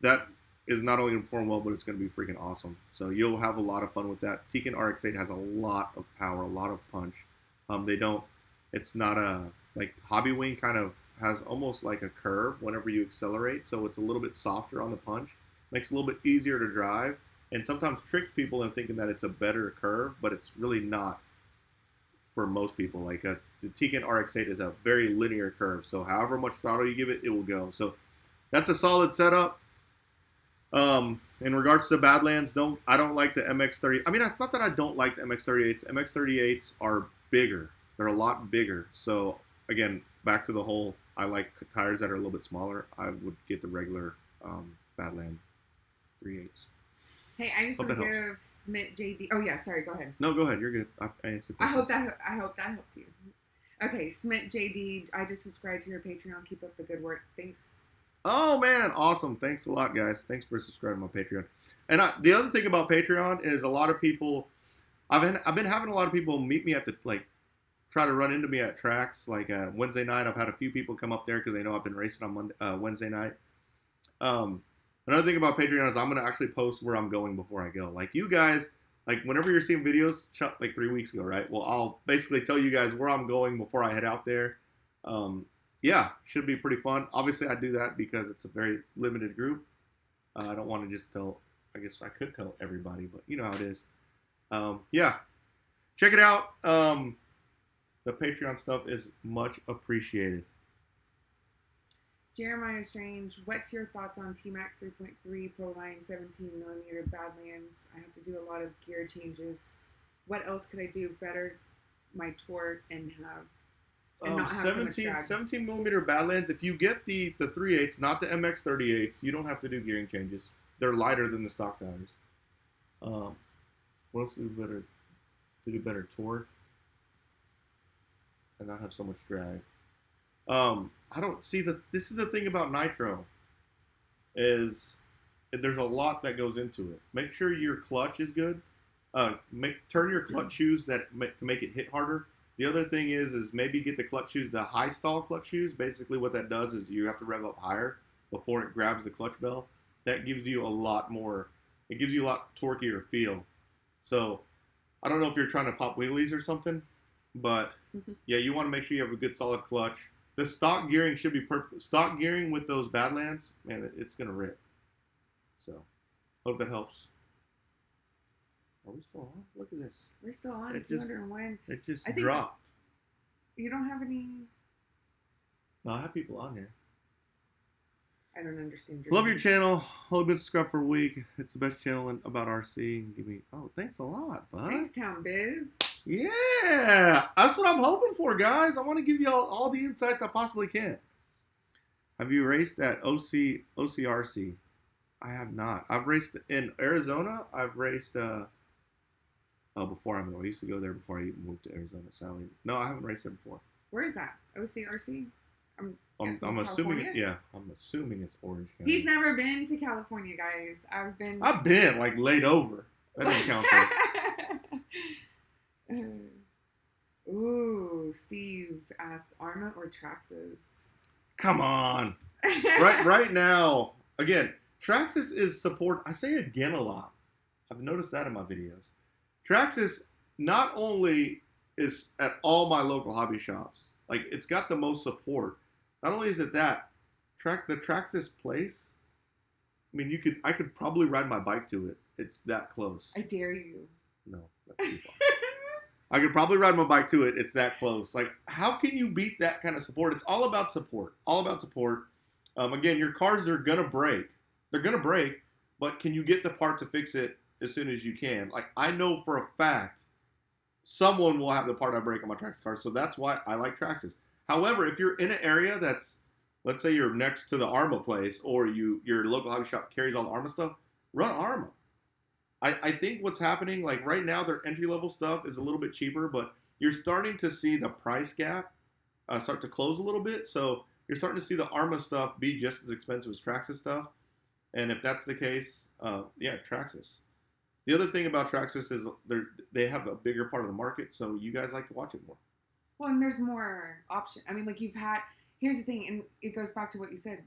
that is not only going to perform well, but it's going to be freaking awesome. So you'll have a lot of fun with that. Tekin RX8 has a lot of power, a lot of punch. It's not like Hobby Wing kind of has almost like a curve whenever you accelerate. So it's a little bit softer on the punch. Makes it a little bit easier to drive. And sometimes tricks people into thinking that it's a better curve, but it's really not for most people. Like the Tekin RX8 is a very linear curve. So however much throttle you give it, it will go. So that's a solid setup. In regards to the Badlands, I don't like the MX30. I mean, it's not that I don't like the MX38s. MX38s are bigger. They're a lot bigger. So again, back to the whole, I like tires that are a little bit smaller. I would get the regular Badland 3.8s. Hey, I just want to give Smith JD. Oh yeah, sorry. Go ahead. No, go ahead. You're good. I answered. I hope that helped you. Okay, Smith JD. I just subscribed to your Patreon. Keep up the good work. Thanks. Oh man, awesome! Thanks a lot, guys. Thanks for subscribing to my Patreon. And the other thing about Patreon is a lot of people. I've been having a lot of people meet me at the try to run into me at tracks. Like Wednesday night, I've had a few people come up there because they know I've been racing on Wednesday night. Another thing about Patreon is I'm going to actually post where I'm going before I go. Like you guys, like whenever you're seeing videos, like 3 weeks ago, right? Well, I'll basically tell you guys where I'm going before I head out there. Yeah, should be pretty fun. Obviously, I do that because it's a very limited group. I don't want to just tell, I guess I could tell everybody, but you know how it is. Yeah, check it out. The Patreon stuff is much appreciated. Jeremiah Strange, what's your thoughts on T-Max 3.3 Proline 17mm Badlands? I have to do a lot of gear changes. What else could I do better? My torque and not have 17mm Badlands. If you get the 3.8s, not the MX 38s, you don't have to do gearing changes. They're lighter than the stock tires. What else do better? To do better torque and not have so much drag. I don't see this is the thing about Nitro is there's a lot that goes into it. Make sure your clutch is good. Turn your clutch shoes to make it hit harder. The other thing is maybe get the clutch shoes, the high stall clutch shoes. Basically what that does is you have to rev up higher before it grabs the clutch bell. That gives you a lot more, it gives you a lot torquier feel. So I don't know if you're trying to pop wheelies or something, but yeah, you want to make sure you have a good solid clutch. The stock gearing should be perfect. Stock gearing with those Badlands, man, it's going to rip. So, hope that helps. Are we still on? Look at this. We're still on. 201. It just dropped. You don't have any... No, I have people on here. I don't understand. Love your channel. Only been subscribed for a week. It's the best channel about RC. Give me... Oh, thanks a lot, bud. Thanks, Town Biz. Yeah, that's what I'm hoping for, guys. I want to give you all the insights I possibly can. Have you raced at OCRC? I have not. I've raced in Arizona. I've raced before I used to go there before I even moved to Arizona. Sadly, no, I haven't raced there before. Where is that? OCRC? I'm assuming. Yeah, I'm assuming it's Orange County. He's never been to California, guys. I've been like laid over. That doesn't count. Ooh, Steve asks, Arma or Traxxas? Come on. right now, again, Traxxas is support. I say again a lot. I've noticed that in my videos. Traxxas not only is at all my local hobby shops, like it's got the most support. Not only is it that, the Traxxas place, I mean, I could probably ride my bike to it. It's that close. I dare you. No, that's too far. I could probably ride my bike to it. It's that close. Like, how can you beat that kind of support? It's all about support. All about support. Again, your cars are going to break. they're gonna break, but can you get the part to fix it as soon as you can? Like, I know for a fact someone will have the part I break on my Traxxas car, so that's why I like Traxxas. However, if you're in an area that's, let's say you're next to the Arma place, or your local hobby shop carries all the Arma stuff, run Arma. I think what's happening, like right now, their entry-level stuff is a little bit cheaper, but you're starting to see the price gap start to close a little bit. So you're starting to see the Arma stuff be just as expensive as Traxxas stuff. And if that's the case, yeah, Traxxas. The other thing about Traxxas is they have a bigger part of the market, so you guys like to watch it more. Well, and there's more option. I mean, like here's the thing, and it goes back to what you said,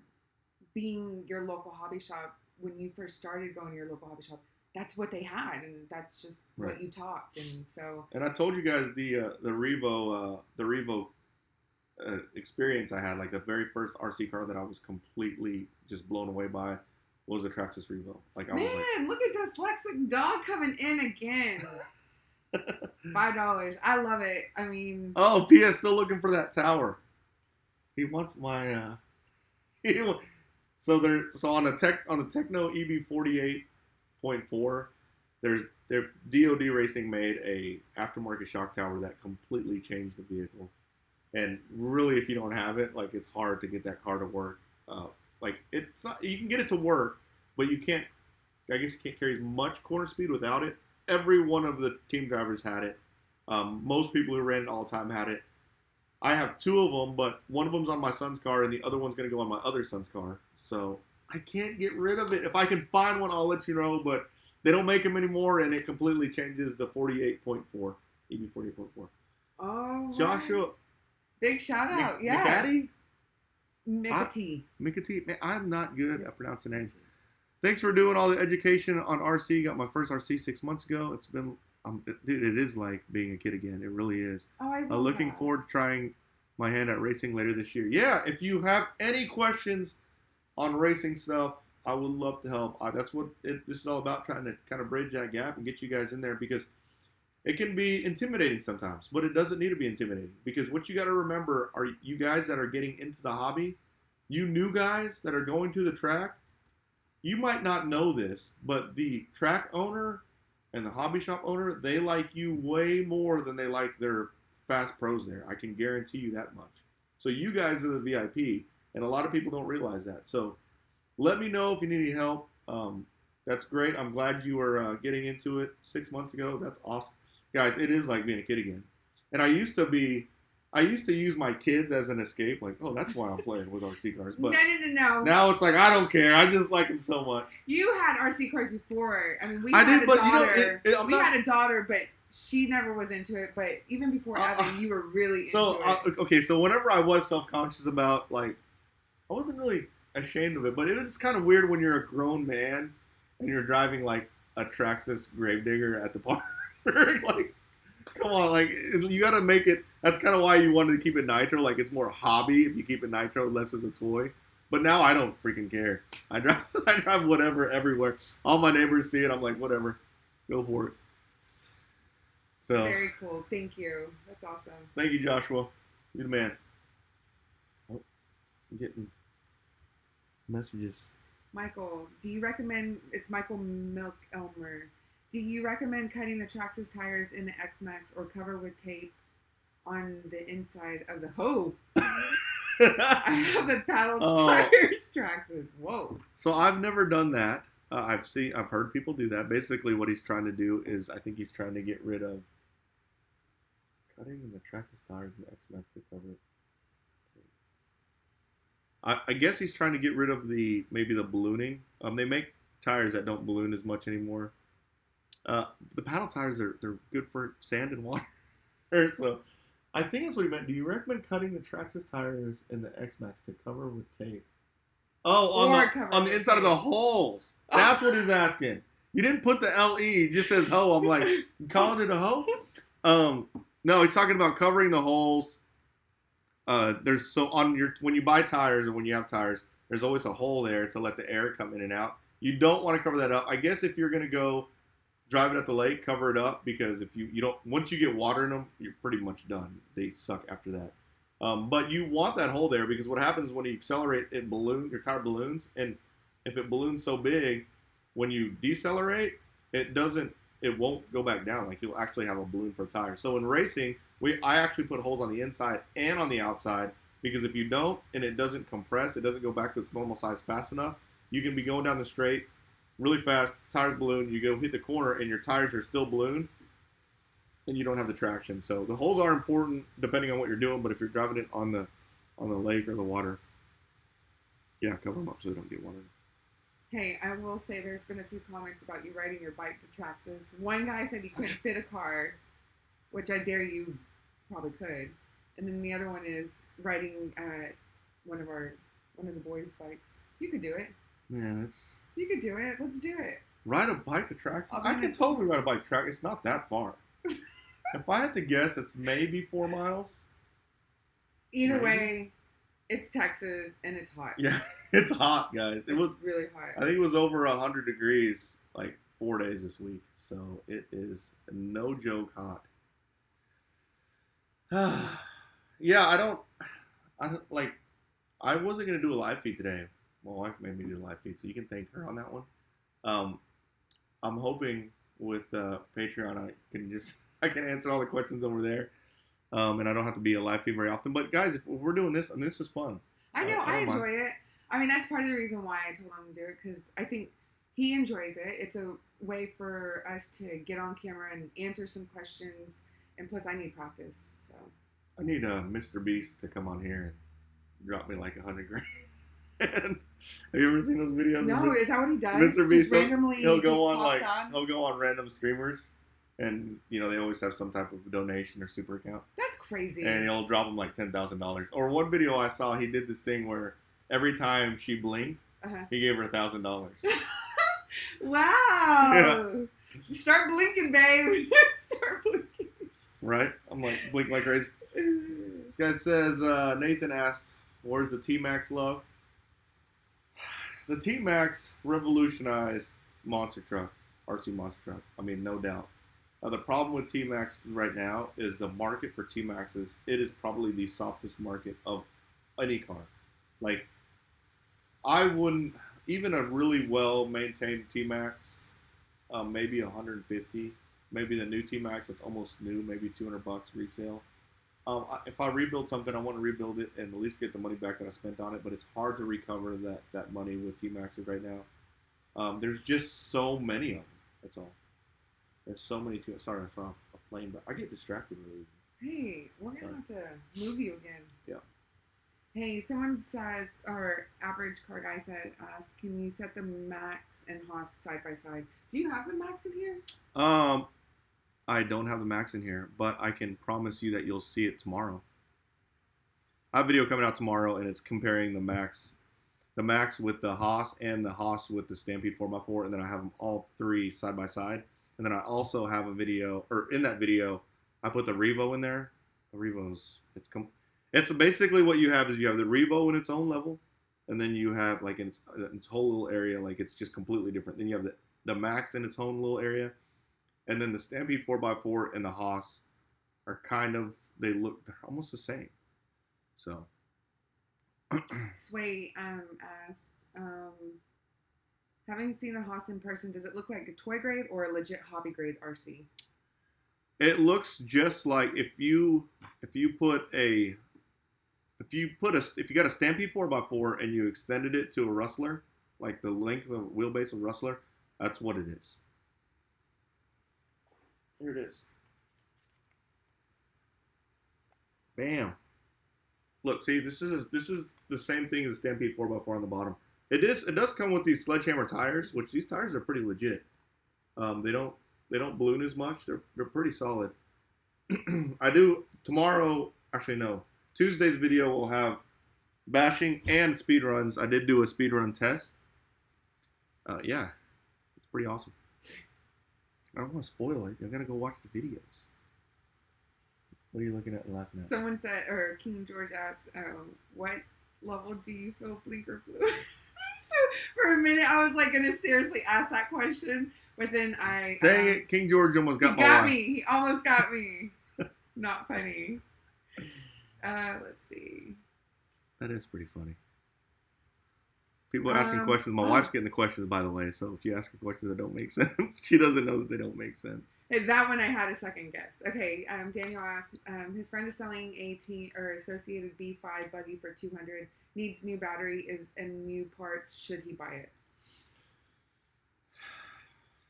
being your local hobby shop, when you first started going to your local hobby shop, that's what they had, and that's just right. What you talked, and so. And I told you guys the Revo experience I had, like the very first RC car that I was completely just blown away by was a Traxxas Revo. Like, Man, look at dyslexic dog coming in again. $5. I love it. I mean. Oh, P.S. still looking for that tower. He wants my. So on the Techno EB48.4, their DoD Racing made a aftermarket shock tower that completely changed the vehicle. And really, if you don't have it, like, it's hard to get that car to work. Like, it's not, you can get it to work, but you can't. I guess you can't carry as much corner speed without it. Every one of the team drivers had it. Most people who ran it all the time had it. I have two of them, but one of them's on my son's car, and the other one's going to go on my other son's car. So I can't get rid of it. If I can find one, I'll let you know, but they don't make them anymore, and it completely changes the 48.4, EB48.4. Oh, Joshua. Big shout out, yeah. Mckinney TX. Man, I'm not good at pronouncing names. Thanks for doing all the education on RC. Got my first RC 6 months ago. It's been, dude, it is like being a kid again. It really is. Oh, I love looking that. forward to trying my hand at racing later this year. Yeah, if you have any questions on racing stuff, I would love to help. That's what this is all about, trying to kind of bridge that gap and get you guys in there, because it can be intimidating sometimes, but it doesn't need to be intimidating, because what you got to remember are you guys that are getting into the hobby, you new guys that are going to the track, you might not know this, but the track owner and the hobby shop owner, they like you way more than they like their fast pros there. I can guarantee you that much. So you guys are the VIP, and a lot of people don't realize that. So let me know if you need any help. That's great. I'm glad you were getting into it 6 months ago. That's awesome. Guys, it is like being a kid again. And I used to use my kids as an escape, like, oh, that's why I'm playing with RC cars. But no. Now it's like, I don't care. I just like them so much. You had RC cars before. I mean, we had a daughter. We had a daughter, but she never was into it. But even before Evan, you were really into it. Okay, so whenever I was self-conscious about, like, I wasn't really ashamed of it, but it was kind of weird when you're a grown man and you're driving, like, a Traxxas Gravedigger at the park. Like, come on, like, you got to make it. That's kind of why you wanted to keep it nitro. Like, it's more hobby if you keep it nitro, less as a toy. But now I don't freaking care. I drive whatever everywhere. All my neighbors see it. I'm like, whatever, go for it. So very cool. Thank you. That's awesome. Thank you, Joshua. You're the man. Oh, I'm getting messages. Michael, do you recommend? It's Michael Milk Elmer. Do you recommend cutting the Traxxas tires in the X-Max or cover with tape on the inside of the hoe? I have the paddle tires Traxxas. Whoa. So I've never done that. I've heard people do that. Basically, what he's trying to do is, I think he's trying to get rid of cutting the Traxxas tires in the X-Max to cover it. I guess he's trying to get rid of maybe the ballooning. They make tires that don't balloon as much anymore. The paddle tires they're good for sand and water. So I think that's what he meant. Do you recommend cutting the Traxxas tires in the X-Max to cover with tape? Oh, on the inside of the holes. That's what he's asking. You didn't put the LE. It just says hoe. I'm like, you calling it a hoe? No, he's talking about covering the holes. When you buy tires or when you have tires, there's always a hole there to let the air come in and out. You don't want to cover that up. I guess if you're gonna go drive it at the lake, cover it up, because if you don't, once you get water in them, you're pretty much done. They suck after that. But you want that hole there, because what happens when you accelerate, your tire balloons, and if it balloons so big, when you decelerate, it won't go back down. Like you'll actually have a balloon for a tire. So in racing, I actually put holes on the inside and on the outside, because if you don't and it doesn't compress, it doesn't go back to its normal size fast enough, you can be going down the straight really fast, tires balloon, you go hit the corner and your tires are still ballooned and you don't have the traction. So the holes are important depending on what you're doing, but if you're driving it on the lake or the water, yeah, cover them up so they don't get water. Hey, I will say there's been a few comments about you riding your bike to Traxxas. One guy said you couldn't fit a car, which I dare you probably could. And then the other one is riding one of the boys' bikes. You could do it. Man, you could do it. Let's do it. Ride a bike to Traxxas? I can totally ride a bike track. It's not that far. If I had to guess, it's maybe 4 miles. Either way, it's Texas and it's hot. Yeah, it's hot, guys. It was really hot. I think it was over 100 degrees like 4 days this week. So it is no joke hot. Yeah, I don't like. I wasn't gonna do a live feed today. My wife made me do a live feed, so you can thank her on that one. I'm hoping with Patreon I can answer all the questions over there, and I don't have to be a live feed very often. But guys, if we're doing this, and this is fun. I know, I enjoy it. I mean, that's part of the reason why I told him to do it, because I think he enjoys it. It's a way for us to get on camera and answer some questions, and plus I need practice. So I need Mr. Beast to come on here and drop me like 100 grand. Have you ever seen those videos? No, is that what he does? Mr. Beast, randomly he'll go on random streamers, and they always have some type of donation or super account. That's crazy. And he'll drop them like $10,000. Or one video I saw, he did this thing where every time she blinked, he gave her $1,000. Wow! Yeah. Start blinking, babe. Start blinking. Right? I'm like blink like crazy. This guy says Nathan asks, "Where's the T-Max love?" The T-Max revolutionized monster truck, RC monster truck. I mean, no doubt. The problem with T-Max right now is the market for T-Maxes. It is probably the softest market of any car. Like, I wouldn't, even a really well-maintained T-Max, maybe 150. Maybe the new T-Max that's almost new, maybe $200 resale. If I rebuild something, I want to rebuild it and at least get the money back that I spent on it. But it's hard to recover that money with T-Maxes right now. There's just so many of them. That's all. There's so many T-Maxes. Sorry, I saw a plane, but I get distracted really easy. Hey, we're going to have to move you again. Yeah. Hey, someone says, or average car guy said, can you set the Max and Hoss side by side? Do you have the Max in here? I don't have the Max in here, but I can promise you that you'll see it tomorrow. I have a video coming out tomorrow, and it's comparing the Max with the Hoss and the Hoss with the Stampede 4x4, and then I have them all three side by side. And then I also have a video, or in that video, I put the Revo in there. The Revo's, it's basically what you have is you have the Revo in its own level, and then you have like in its whole little area, like it's just completely different. Then you have the Max in its own little area. And then the Stampede 4x4 and the Hoss are they're almost the same. So. Sway asks, having seen the Hoss in person, does it look like a toy grade or a legit hobby grade RC? It looks just like if you got a Stampede 4x4 and you extended it to a Rustler, like the length of the wheelbase of a Rustler, that's what it is. Here it is. Bam. Look, see, this is the same thing as Stampede 4x4 on the bottom. It does come with these Sledgehammer tires, which these tires are pretty legit. They don't balloon as much. They're pretty solid. I do tomorrow. Actually, no. Tuesday's video will have bashing and speed runs. I did do a speed run test. Yeah, it's pretty awesome. I don't want to spoil it. You're going to go watch the videos. What are you looking at and laughing at? Someone said, or King George asked, what level do you feel blinker blue? So for a minute, I was like going to seriously ask that question, but then I... Dang it, King George almost got my got wife. me. He almost got me. Not funny. Let's see. That is pretty funny. People are asking questions. My wife's getting the questions, by the way. So if you ask her questions that don't make sense, she doesn't know that they don't make sense. That one I had a second guess. Okay, Daniel asked, his friend is selling associated B5 buggy for $200. Needs new battery and new parts. Should he buy it?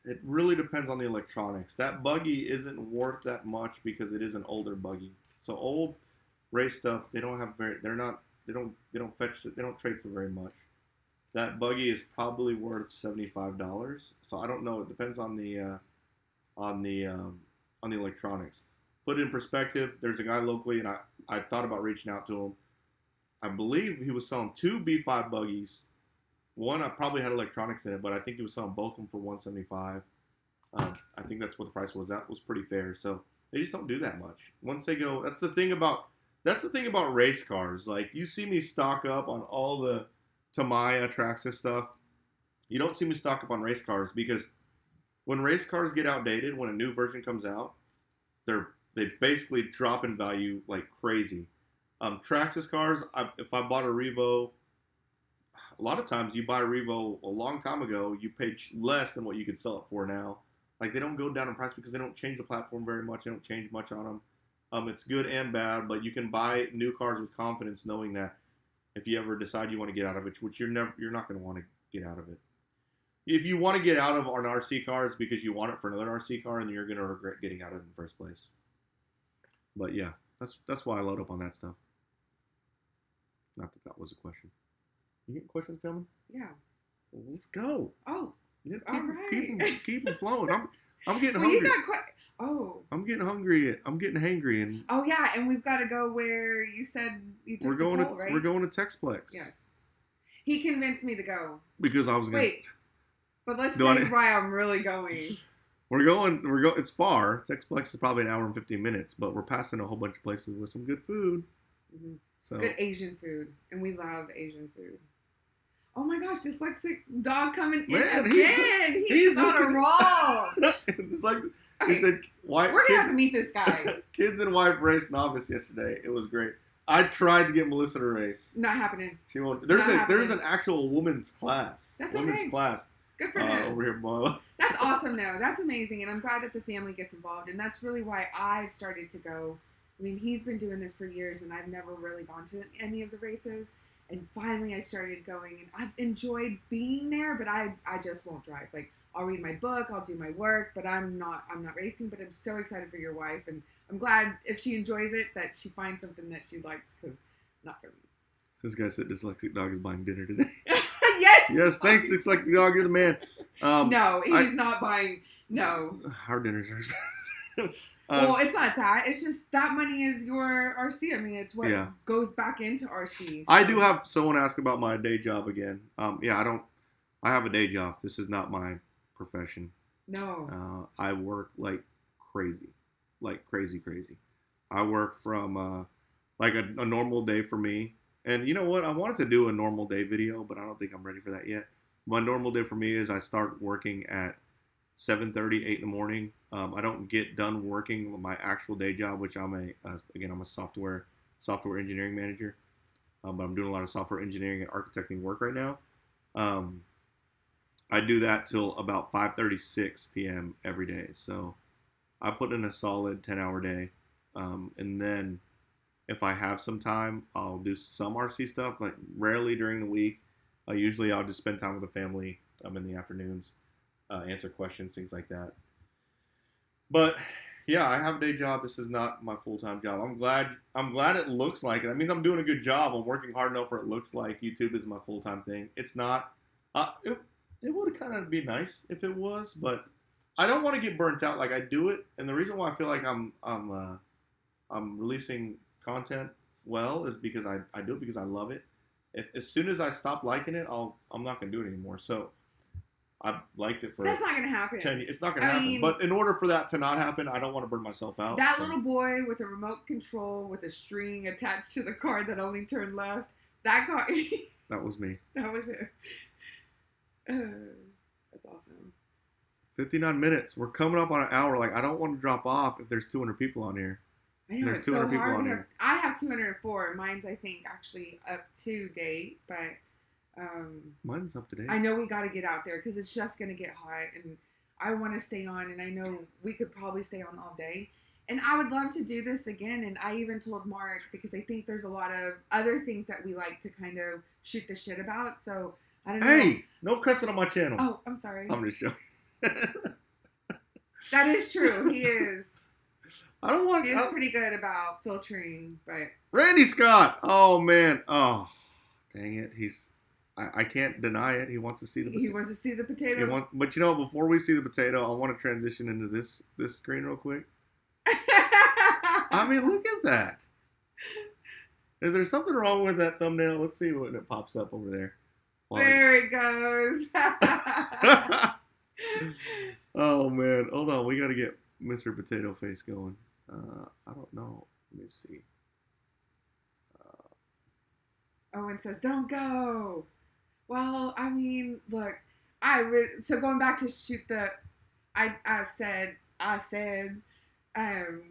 It really depends on the electronics. That buggy isn't worth that much because it is an older buggy. So old race stuff, they don't trade for very much. That buggy is probably worth $75. So I don't know. It depends on the electronics. Put it in perspective. There's a guy locally, and I thought about reaching out to him. I believe he was selling 2 B5 buggies. One I probably had electronics in it, but I think he was selling both of them for $175. I think that's what the price was. That was pretty fair. So they just don't do that much. Once they go, that's the thing about race cars. Like, you see me stock up on all the Tamiya Traxxas stuff. You don't see me stock up on race cars because when race cars get outdated, when a new version comes out, they basically drop in value like crazy. Traxxas cars, if I bought a Revo, a lot of times you buy a Revo a long time ago, you paid less than what you could sell it for now. Like, they don't go down in price because they don't change the platform very much. They don't change much on them. It's good and bad, but you can buy new cars with confidence knowing that if you ever decide you want to get out of it, which you're not going to want to get out of it. If you want to get out of an RC car, it's because you want it for another RC car and you're going to regret getting out of it in the first place. But yeah, that's why I load up on that stuff. Not that was a question. You getting questions coming? Yeah. Well, let's go. Oh. Yeah, all right. Keep them flowing. I'm getting well, hungry. I'm getting hungry. I'm getting hangry. And oh yeah, and we've got to go where you said you took right? We're going to Texplex. Yes. He convinced me to go. Because I was going. Wait. But let's say why I'm really going. We're going. It's far. Texplex is probably an hour and 15 minutes, but we're passing a whole bunch of places with some good food. Mm-hmm. So good Asian food, and we love Asian food. Oh my gosh, dyslexic dog coming in again. He's on a roll. It's like he said, we're gonna have to meet this guy. Kids and wife race novice yesterday. It was great. I tried to get Melissa to race. Not happening. She won't. There's an actual women's class. That's women's okay. class. Good for him. Over here, Marla. That's awesome, though. That's amazing, and I'm glad that the family gets involved, and that's really why I've started to go. I mean, he's been doing this for years, and I've never really gone to any of the races. And finally, I started going, and I've enjoyed being there, but I just won't drive. Like, I'll read my book, I'll do my work, but I'm not racing. But I'm so excited for your wife, and I'm glad if she enjoys it that she finds something that she likes, because not for me. This guy said dyslexic dog is buying dinner today. Yes. Yes, thanks, dyslexic dog. You're the man. No, he's not buying. No. Our dinners are. Well, it's not that. It's just that money is your RC. I mean, it's what goes back into RC. So. I do have someone ask about my day job again. I have a day job. This is not my profession. No. I work like crazy. I work from like a normal day for me. And you know what? I wanted to do a normal day video, but I don't think I'm ready for that yet. My normal day for me is I start working at 7:30, 8 in the morning. I don't get done working my actual day job, which I'm a software engineering manager. But I'm doing a lot of software engineering and architecting work right now. I do that till about 5:36 p.m. every day. So I put in a solid 10-hour day. And then if I have some time, I'll do some RC stuff, but rarely during the week. Usually I'll just spend time with the family in the afternoons, answer questions, things like that. But yeah, I have a day job. This is not my full-time job. I'm glad it looks like it. That means I'm doing a good job. I'm working hard enough where it looks like YouTube is my full-time thing. It's not. It would kind of be nice if it was, but I don't want to get burnt out. Like, I do it, and the reason why I feel like I'm releasing content well is because I do it because I love it. As soon as I stop liking it, I'm not gonna do it anymore. So I've liked it for. That's not gonna happen. 10 years. It's not gonna happen. But in order for that to not happen, I don't want to burn myself out. That little boy with a remote control with a string attached to the car that only turned left. That car. That was me. That was it. That's awesome. 59 minutes. We're coming up on an hour. Like, I don't want to drop off if there's 200 people on here. I know, it's so hard. I have 204. Mine's, I think, actually up to date, but Mine's up to date. I know we got to get out there because it's just going to get hot, and I want to stay on, and I know we could probably stay on all day. And I would love to do this again, and I even told Mark, because I think there's a lot of other things that we like to kind of shoot the shit about, so I don't know. Hey, no cussing on my channel. Oh, I'm sorry. I'm just joking. That is true. He is. I don't want. He is pretty good about filtering, but Randy Scott. Oh man. Oh, dang it. I can't deny it. He wants to see the potato. He wants to see the potato. But you know, before we see the potato, I want to transition into this screen real quick. I mean, look at that. Is there something wrong with that thumbnail? Let's see when it pops up over there. There it goes. Oh man, hold on. We got to get Mr. Potato Face going. I don't know. Let me see. Owen says, "Don't go." Well, I mean, look, so going back to shoot the, I said,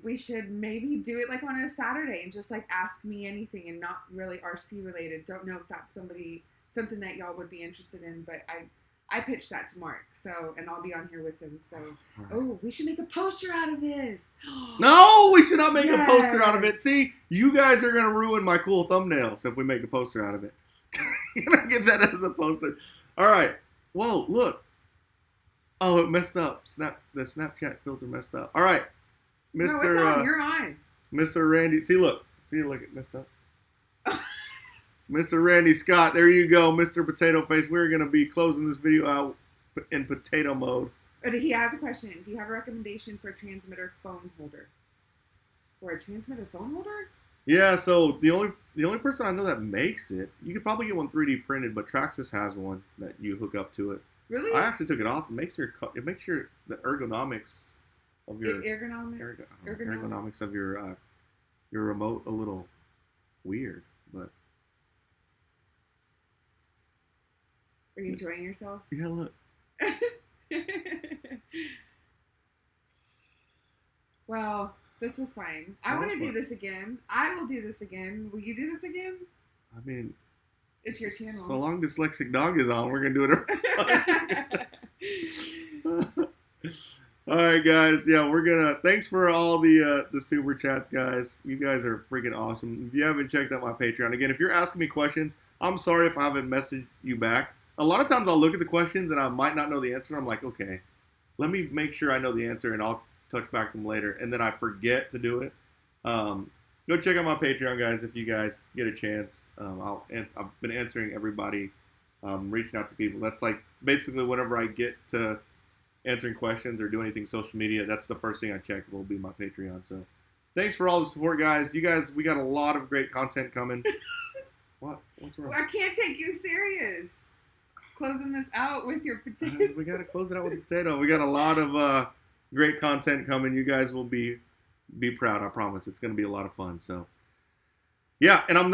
we should maybe do it like on a Saturday and just like ask me anything and not really RC related. Don't know if that's something that y'all would be interested in, but I pitched that to Mark, so, and I'll be on here with him. So, oh, we should make a poster out of this. No, we should not make a poster out of it. See, you guys are gonna ruin my cool thumbnails if we make a poster out of it. You're gonna get that as a poster. All right. Whoa, look. Oh, it messed up. The Snapchat filter messed up. All right, Mr. No, it's on. You're on. Mr. Randy. See, look, it messed up. Mr. Randy Scott, there you go, Mr. Potato Face. We're gonna be closing this video out in potato mode. But he has a question. Do you have a recommendation for a transmitter phone holder? For a transmitter phone holder? Yeah, so the only person I know that makes it, you could probably get one 3D printed, but Traxxas has one that you hook up to it. Really? I actually took it off. It makes the ergonomics of your ergonomics of your remote a little weird, but. Are you enjoying yourself? Yeah, look. Well, this was fine. I want to do this again. I will do this again. Will you do this again? I mean, it's your channel. So long Dyslexic Dog is on, we're going to do it. All right, guys. Yeah, we're going to... Thanks for all the super chats, guys. You guys are freaking awesome. If you haven't checked out my Patreon, again, if you're asking me questions, I'm sorry if I haven't messaged you back. A lot of times I'll look at the questions and I might not know the answer. I'm like, okay, let me make sure I know the answer and I'll touch back to them later. And then I forget to do it. Go check out my Patreon, guys, if you guys get a chance. I've been answering everybody, reaching out to people. That's like basically whenever I get to answering questions or do anything social media, that's the first thing I check will be my Patreon. So thanks for all the support, guys. You guys, we got a lot of great content coming. What's wrong? I can't take you serious. Closing this out with your potato. We got to close it out with the potato. We got a lot of great content coming. You guys will be proud. I promise. It's going to be a lot of fun. So, yeah. And I'm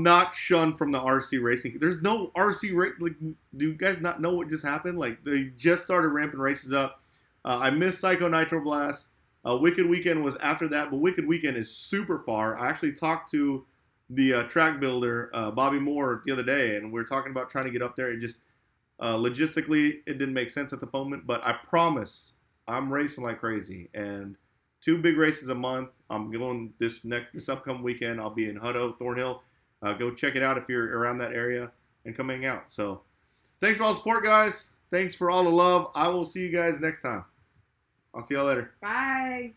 not shunned from the RC racing. There's no RC race. Like, do you guys not know what just happened? Like, they just started ramping races up. I missed Psycho Nitro Blast. Wicked Weekend was after that, but Wicked Weekend is super far. I actually talked to the track builder, Bobby Moore, the other day, and we were talking about trying to get up there. It just, logistically, it didn't make sense at the moment, but I promise I'm racing like crazy, and 2 big races a month. I'm going this upcoming weekend. I'll be in Hutto, Thornhill. Go check it out if you're around that area and come hang out. So thanks for all the support, guys. Thanks for all the love. I will see you guys next time. I'll see y'all later. Bye.